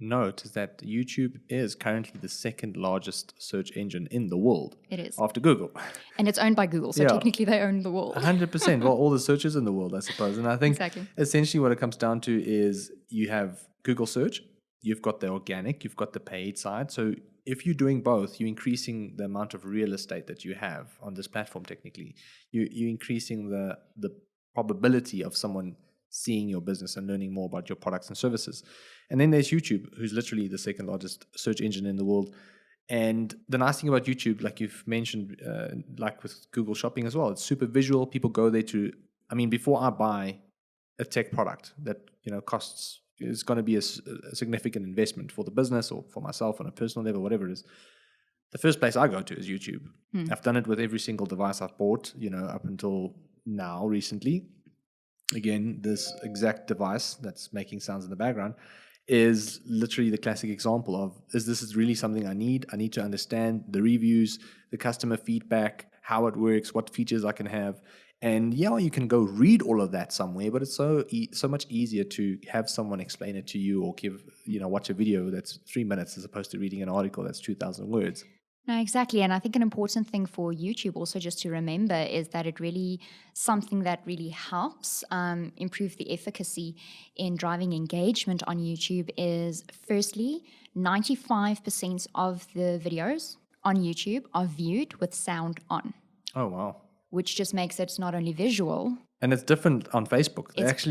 Speaker 1: note is that YouTube is currently the second largest search engine in the world.
Speaker 2: It is.
Speaker 1: After Google.
Speaker 2: And it's owned by Google, so technically they own the world.
Speaker 1: 100%. Well, all the searches in the world, I suppose. And I think essentially what it comes down to is you have Google search, you've got the organic, you've got the paid side. So if you're doing both, you're increasing the amount of real estate that you have on this platform technically. You're increasing the probability of someone seeing your business and learning more about your products and services. And then there's YouTube, who's literally the second largest search engine in the world. And the nice thing about YouTube, like you've mentioned, like with Google Shopping as well, it's super visual. People go there before I buy a tech product that, costs, it's going to be a significant investment for the business or for myself on a personal level, whatever it is. The first place I go to is YouTube. I've done it with every single device I've bought, up until now, recently. Again, this exact device that's making sounds in the background is literally the classic example of, is this really something I need? I need to understand the reviews, the customer feedback, how it works, what features I can have. And you can go read all of that somewhere, but it's so much easier to have someone explain it to you or watch a video that's 3 minutes as opposed to reading an article that's 2,000 words.
Speaker 2: No, exactly. And I think an important thing for YouTube also just to remember is that it really, something that really helps improve the efficacy in driving engagement on YouTube is, firstly, 95% of the videos on YouTube are viewed with sound on.
Speaker 1: Oh, wow.
Speaker 2: Which just makes it not only visual.
Speaker 1: And it's different on Facebook.
Speaker 2: It's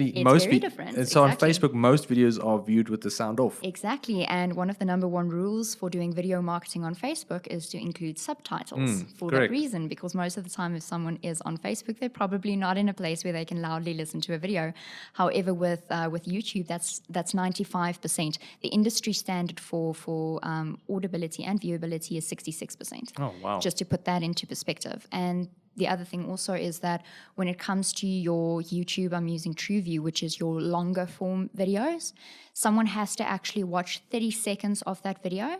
Speaker 2: very different.
Speaker 1: So on Facebook, most videos are viewed with the sound off.
Speaker 2: Exactly. And one of the number one rules for doing video marketing on Facebook is to include subtitles for that reason, because most of the time if someone is on Facebook, they're probably not in a place where they can loudly listen to a video. However, with YouTube, that's 95%. The industry standard for audibility and viewability is 66%.
Speaker 1: Oh, wow.
Speaker 2: Just to put that into perspective. And the other thing also is that when it comes to your YouTube, I'm using TrueView, which is your longer form videos. Someone has to actually watch 30 seconds of that video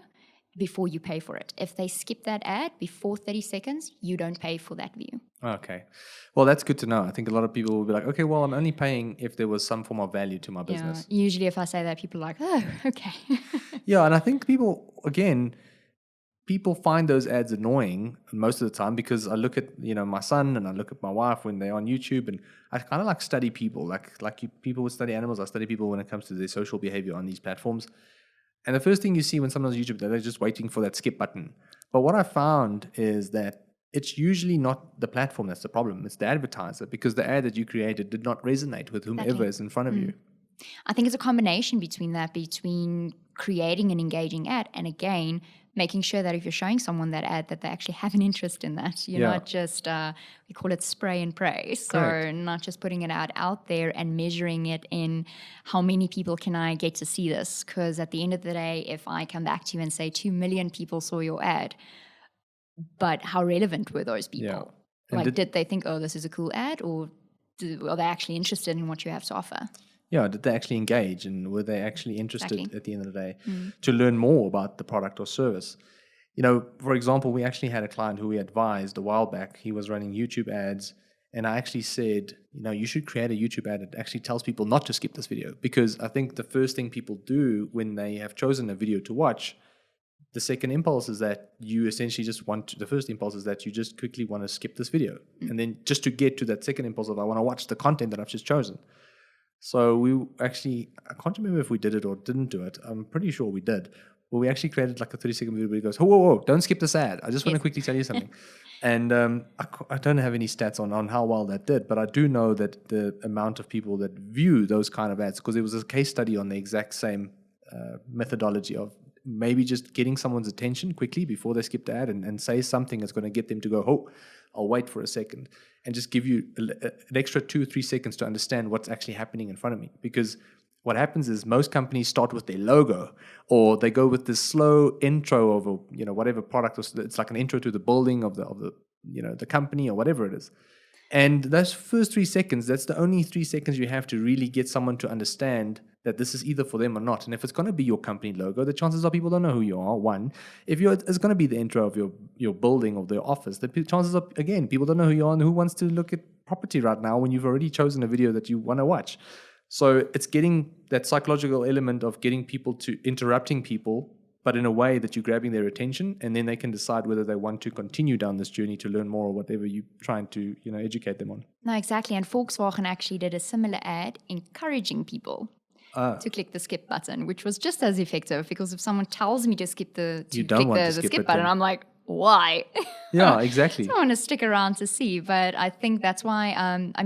Speaker 2: before you pay for it. If they skip that ad before 30 seconds, you don't pay for that view.
Speaker 1: Okay. Well, that's good to know. I think a lot of people will be like, okay, well, I'm only paying if there was some form of value to my business.
Speaker 2: Usually if I say that, people are like, oh, okay.
Speaker 1: Yeah, and I think people find those ads annoying most of the time because I look at, my son and I look at my wife when they're on YouTube, and I kind of like study people. People would study animals, I study people when it comes to their social behavior on these platforms. And the first thing you see when someone's on YouTube, they're just waiting for that skip button. But what I found is that it's usually not the platform that's the problem. It's the advertiser, because the ad that you created did not resonate with whomever is in front of you.
Speaker 2: I think it's a combination between creating an engaging ad and, again, making sure that if you're showing someone that ad, that they actually have an interest in that. You're not just, we call it spray and pray. So
Speaker 1: Correct.
Speaker 2: not just putting it out there and measuring it in how many people can I get to see this. Because at the end of the day, if I come back to you and say 2 million people saw your ad, but how relevant were those people?
Speaker 1: Yeah.
Speaker 2: Did they think, oh, this is a cool ad, or are they actually interested in what you have to offer?
Speaker 1: Yeah, did they actually engage, and were they actually interested at the end of the day to learn more about the product or service? For example, we actually had a client who we advised a while back. He was running YouTube ads, and I actually said, you should create a YouTube ad that actually tells people not to skip this video, because I think the first thing people do when they have chosen a video to watch, the second impulse is that you essentially the first impulse is that you just quickly want to skip this video. And then just to get to that second impulse of I want to watch the content that I've just chosen. So we actually, I can't remember if we did it or didn't do it. I'm pretty sure we did. But we actually created like a 30-second video where he goes, whoa, don't skip this ad. I just want to quickly tell you something. And I don't have any stats on how well that did, but I do know that the amount of people that view those kind of ads, because there was a case study on the exact same methodology of maybe just getting someone's attention quickly before they skip the ad and say something that's going to get them to go, oh, I'll wait for a second, and just give you an extra 2-3 seconds to understand what's actually happening in front of me. Because what happens is most companies start with their logo, or they go with this slow intro of a, whatever product. It's like an intro to the building of the the company or whatever it is. And those first 3 seconds, that's the only 3 seconds you have to really get someone to understand that this is either for them or not. And if it's going to be your company logo, the chances are people don't know who you are, one. If it's going to be the intro of your building or their office, the chances are, again, people don't know who you are and who wants to look at property right now when you've already chosen a video that you want to watch. So it's getting that psychological element of getting people to interrupting people, but in a way that you're grabbing their attention, and then they can decide whether they want to continue down this journey to learn more or whatever you're trying to, educate them on.
Speaker 2: No, exactly. And Volkswagen actually did a similar ad encouraging people to click the skip button, which was just as effective, because if someone tells me to click the skip button, I'm like, why?
Speaker 1: Yeah, exactly.
Speaker 2: So I want to stick around to see. But I think that's why,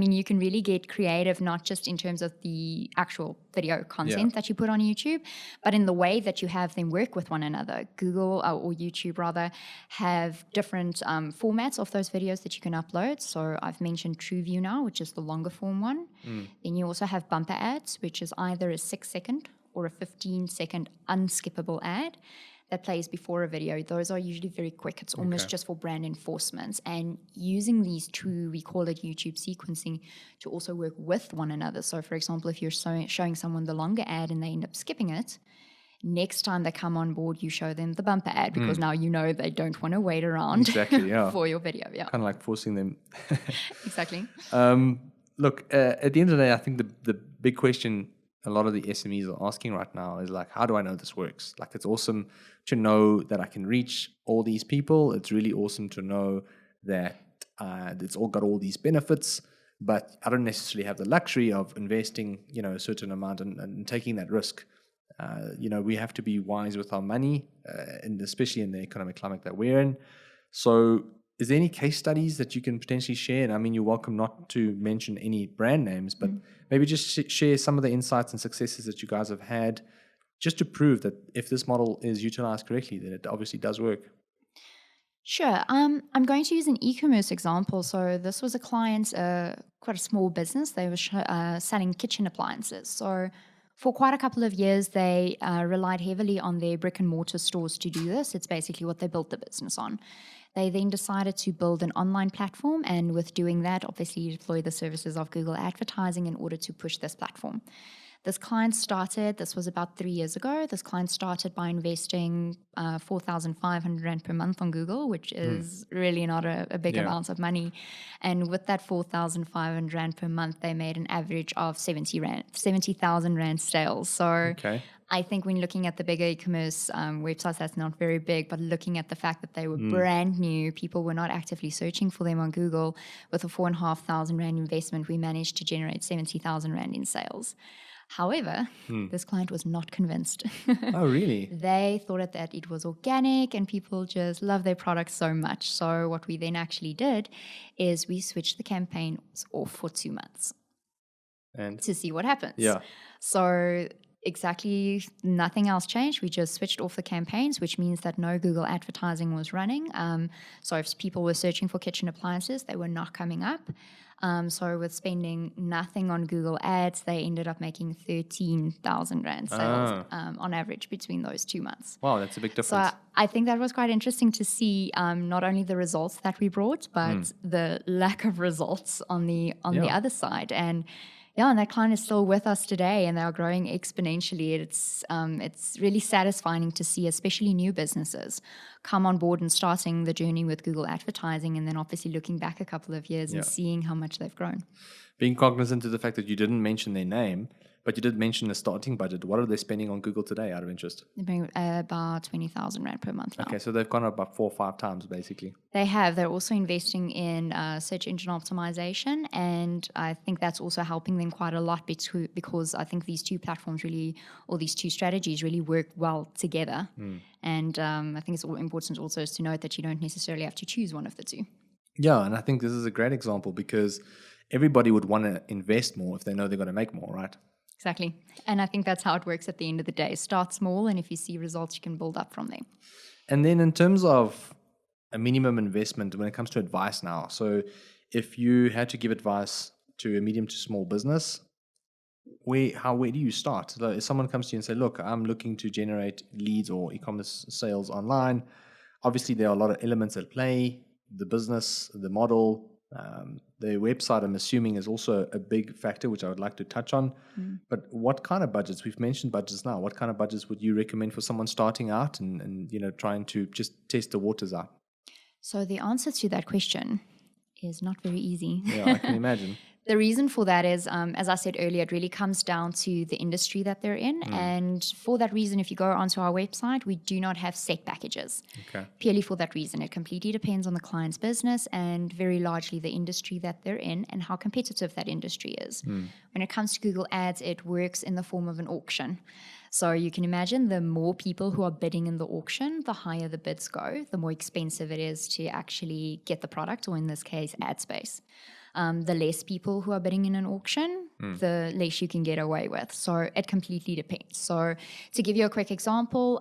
Speaker 2: you can really get creative, not just in terms of the actual video content that you put on YouTube, but in the way that you have them work with one another. Google or YouTube rather have different formats of those videos that you can upload. So I've mentioned TrueView now, which is the longer form one. Then you also have bumper ads, which is either a 6-second or a 15-second unskippable ad that plays before a video. Those are usually very quick. It's almost just for brand enforcement. And using these two, we call it YouTube sequencing, to also work with one another. So, for example, if you're showing someone the longer ad and they end up skipping it, next time they come on board, you show them the bumper ad, because now they don't want to wait around for your video. Yeah,
Speaker 1: kind of like forcing them.
Speaker 2: Exactly.
Speaker 1: Look, at the end of the day, I think the big question a lot of the SMEs are asking right now is like, how do I know this works? Like, it's awesome to know that I can reach all these people. It's really awesome to know that it's all got all these benefits, but I don't necessarily have the luxury of investing, a certain amount and taking that risk. We have to be wise with our money, and especially in the economic climate that we're in. So is there any case studies that you can potentially share? And I mean, you're welcome not to mention any brand names, but maybe just share some of the insights and successes that you guys have had, just to prove that if this model is utilized correctly, then it obviously does work.
Speaker 2: Sure. I'm going to use an e-commerce example. So this was a client, quite a small business. They were selling kitchen appliances. So for quite a couple of years, they relied heavily on their brick and mortar stores to do this. It's basically what they built the business on. They then decided to build an online platform, and with doing that, obviously deploy the services of Google Advertising in order to push this platform. This was about 3 years ago. This client started by investing 4,500 Rand per month on Google, which is really not a big amount of money. And with that 4,500 Rand per month, they made an average of 70,000 Rand sales. So I think when looking at the bigger e-commerce websites, that's not very big, but looking at the fact that they were brand new, people were not actively searching for them on Google, with a 4,500 Rand investment, we managed to generate 70,000 Rand in sales. However, this client was not convinced.
Speaker 1: Oh, really?
Speaker 2: They thought that it was organic and people just love their products so much. So what we then actually did is we switched the campaign off for 2 months
Speaker 1: and
Speaker 2: to see what happens.
Speaker 1: Yeah.
Speaker 2: So exactly nothing else changed. We just switched off the campaigns, which means that no Google advertising was running. So if people were searching for kitchen appliances, they were not coming up. So with spending nothing on Google ads, they ended up making 13,000 Rand sales on average between those 2 months.
Speaker 1: Wow, that's a big difference.
Speaker 2: So I think that was quite interesting to see, not only the results that we brought, but the lack of results on the other side. And that client is still with us today, and they are growing exponentially. It's really satisfying to see, especially new businesses, come on board and starting the journey with Google Advertising, and then obviously looking back a couple of years and seeing how much they've grown.
Speaker 1: Being cognizant of the fact that you didn't mention their name, but you did mention a starting budget. What are they spending on Google today, out of interest?
Speaker 2: They're paying about 20,000 Rand per month now.
Speaker 1: Okay, so they've gone up about 4 or 5 times, basically.
Speaker 2: They have. They're also investing in search engine optimization, and I think that's also helping them quite a lot because I think these two platforms these two strategies really work well together. And I think it's important also to note that you don't necessarily have to choose one of the two.
Speaker 1: Yeah, and I think this is a great example because everybody would want to invest more if they know they're going to make more, right?
Speaker 2: Exactly. And I think that's how it works at the end of the day. Start small, and if you see results, you can build up from there.
Speaker 1: And then in terms of a minimum investment when it comes to advice now, so if you had to give advice to a medium to small business, where do you start? So if someone comes to you and say, look, I'm looking to generate leads or e-commerce sales online, obviously there are a lot of elements at play, the business, the model, the website, I'm assuming, is also a big factor, which I would like to touch on. But what kind of budgets? We've mentioned budgets now. What kind of budgets would you recommend for someone starting out and trying to just test the waters out?
Speaker 2: So the answer to that question is not very easy.
Speaker 1: Yeah, I can imagine.
Speaker 2: The reason for that is, as I said earlier, it really comes down to the industry that they're in. And for that reason, if you go onto our website, we do not have set packages.
Speaker 1: Okay.
Speaker 2: Purely for that reason. It completely depends on the client's business and very largely the industry that they're in and how competitive that industry is. When it comes to Google Ads, it works in the form of an auction. So you can imagine the more people who are bidding in the auction, the higher the bids go, the more expensive it is to actually get the product, or in this case, ad space. The less people who are bidding in an auction, the less you can get away with. So it completely depends. So to give you a quick example,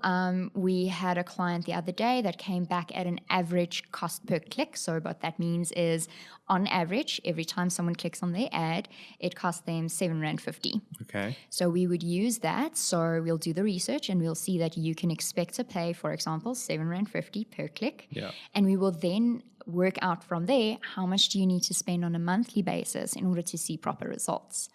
Speaker 2: we had a client the other day that came back at an average cost per click. So what that means is, on average, every time someone clicks on their ad, it costs them R7.50.
Speaker 1: Okay.
Speaker 2: So we would use that. So we'll do the research and we'll see that you can expect to pay, for example, R7.50 per click.
Speaker 1: Yeah.
Speaker 2: And we will then work out from there, how much do you need to spend on a monthly basis in order to see proper results.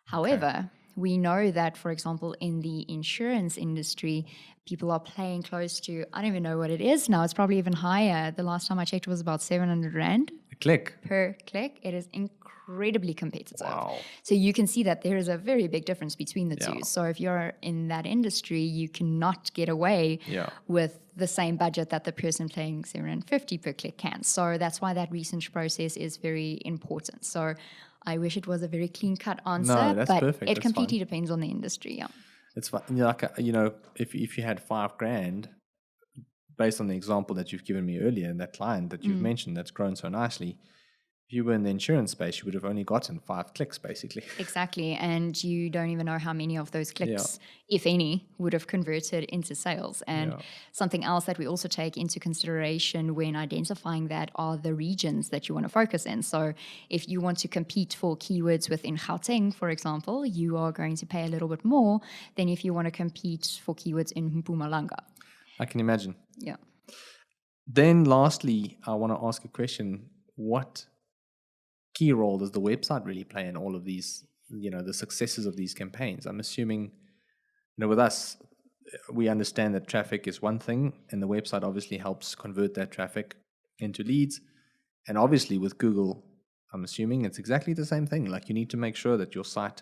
Speaker 2: However, we know that, for example, in the insurance industry, people are paying close to, I don't even know what it is now, it's probably even higher. The last time I checked, it was about R700
Speaker 1: A click.
Speaker 2: per click. It is incredibly competitive.
Speaker 1: Wow.
Speaker 2: So you can see that there is a very big difference between the
Speaker 1: Yeah.
Speaker 2: two. So if you're in that industry, you cannot get away with the same budget that the person paying R750 per click can. So that's why that research process is very important. So I wish it was a very clean-cut answer,
Speaker 1: that's
Speaker 2: but
Speaker 1: perfect.
Speaker 2: it
Speaker 1: That's
Speaker 2: completely
Speaker 1: fine.
Speaker 2: depends on the industry. Yeah.
Speaker 1: It's fine. If you had $5,000, based on the example that you've given me earlier, and that client that you've mentioned that's grown so nicely, if you were in the insurance space, you would have only gotten 5 clicks, basically.
Speaker 2: Exactly. And you don't even know how many of those clicks, if any, would have converted into sales. And something else that we also take into consideration when identifying that are the regions that you want to focus in. So if you want to compete for keywords within Gauteng, for example, you are going to pay a little bit more than if you want to compete for keywords in Mpumalanga.
Speaker 1: I can imagine.
Speaker 2: Yeah.
Speaker 1: Then lastly, I want to ask a question. What key role does the website really play in all of these, the successes of these campaigns? I'm assuming, with us, we understand that traffic is one thing, and the website obviously helps convert that traffic into leads. And obviously with Google, I'm assuming it's exactly the same thing. Like, you need to make sure that your site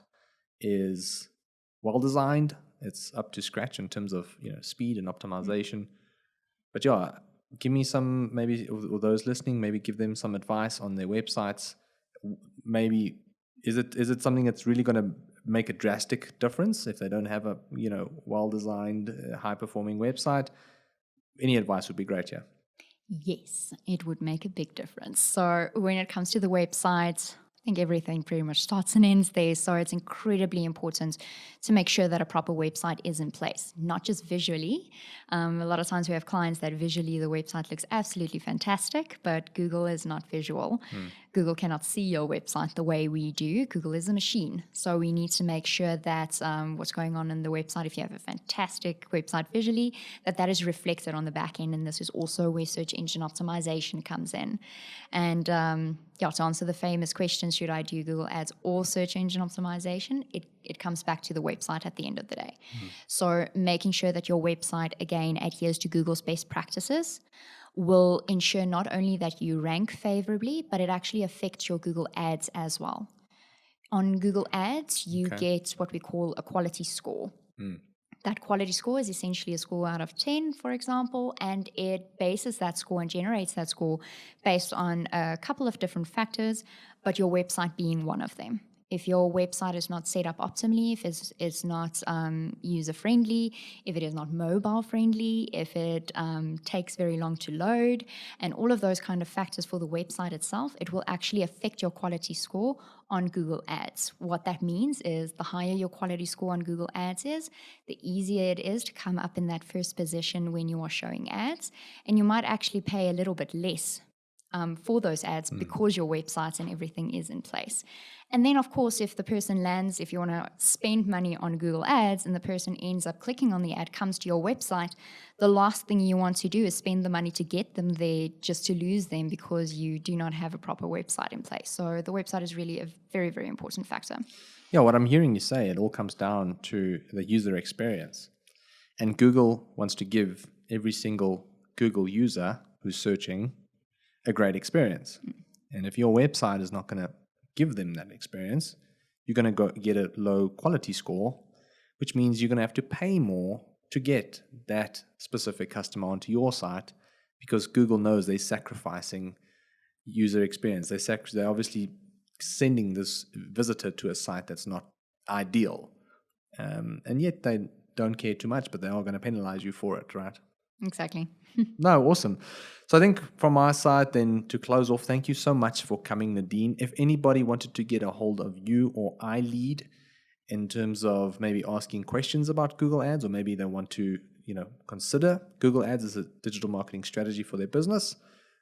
Speaker 1: is well designed, it's up to scratch in terms of speed and optimization. But give me some, maybe, or those listening, maybe give them some advice on their websites. Maybe is it something that's really going to make a drastic difference if they don't have a well-designed, high-performing website? Any advice would be great.
Speaker 2: Yes, it would make a big difference. So when it comes to the website, I think everything pretty much starts and ends there. So it's incredibly important to make sure that a proper website is in place, not just visually. A lot of times we have clients that visually the website looks absolutely fantastic, but Google is not visual. Google cannot see your website the way we do. Google is a machine. So we need to make sure that what's going on in the website, if you have a fantastic website visually, that is reflected on the back end. And this is also where search engine optimization comes in. And to answer the famous question, should I do Google Ads or search engine optimization? It comes back to the website at the end of the day. So making sure that your website, again, adheres to Google's best practices will ensure not only that you rank favorably, but it actually affects your Google Ads as well. On Google Ads, you get what we call a quality score. That quality score is essentially a score out of 10, for example, and it bases that score and generates that score based on a couple of different factors, but your website being one of them. If your website is not set up optimally, if it's not user-friendly, if it is not mobile-friendly, if it takes very long to load, and all of those kind of factors for the website itself, it will actually affect your quality score on Google Ads. What that means is the higher your quality score on Google Ads is, the easier it is to come up in that first position when you are showing ads, and you might actually pay a little bit less for those ads because your website and everything is in place. And then, of course, if the person lands, if you want to spend money on Google Ads and the person ends up clicking on the ad, comes to your website, the last thing you want to do is spend the money to get them there just to lose them because you do not have a proper website in place. So the website is really a very, very important factor.
Speaker 1: Yeah, what I'm hearing you say, it all comes down to the user experience. And Google wants to give every single Google user who's searching a great experience. And if your website is not going to give them that experience, you're going to get a low quality score, which means you're going to have to pay more to get that specific customer onto your site because Google knows they're sacrificing user experience. They're obviously sending this visitor to a site that's not ideal. And yet they don't care too much, but they are going to penalize you for it, right?
Speaker 2: Exactly.
Speaker 1: No, awesome. So I think from my side then, to close off, thank you so much for coming, Nadine. If anybody wanted to get a hold of you or iLEAD in terms of maybe asking questions about Google Ads, or maybe they want to, consider Google Ads as a digital marketing strategy for their business,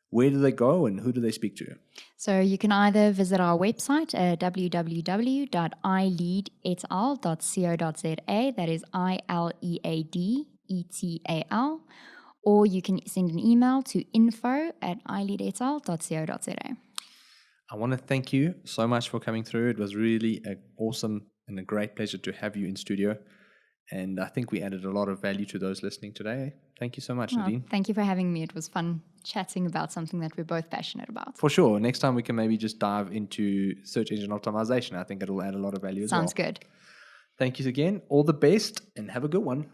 Speaker 1: where do they go and who do they speak to?
Speaker 2: So you can either visit our website at www.ileadetal.co.za, that is ILEADETAL, or you can send an email to info@ileadetal.co.za.
Speaker 1: I want to thank you so much for coming through. It was really awesome and a great pleasure to have you in studio. And I think we added a lot of value to those listening today. Thank you so much, Nadine.
Speaker 2: Thank you for having me. It was fun chatting about something that we're both passionate about.
Speaker 1: For sure. Next time we can maybe just dive into search engine optimization. I think it'll add a lot of value as well.
Speaker 2: Sounds good.
Speaker 1: Thank you again. All the best and have a good one.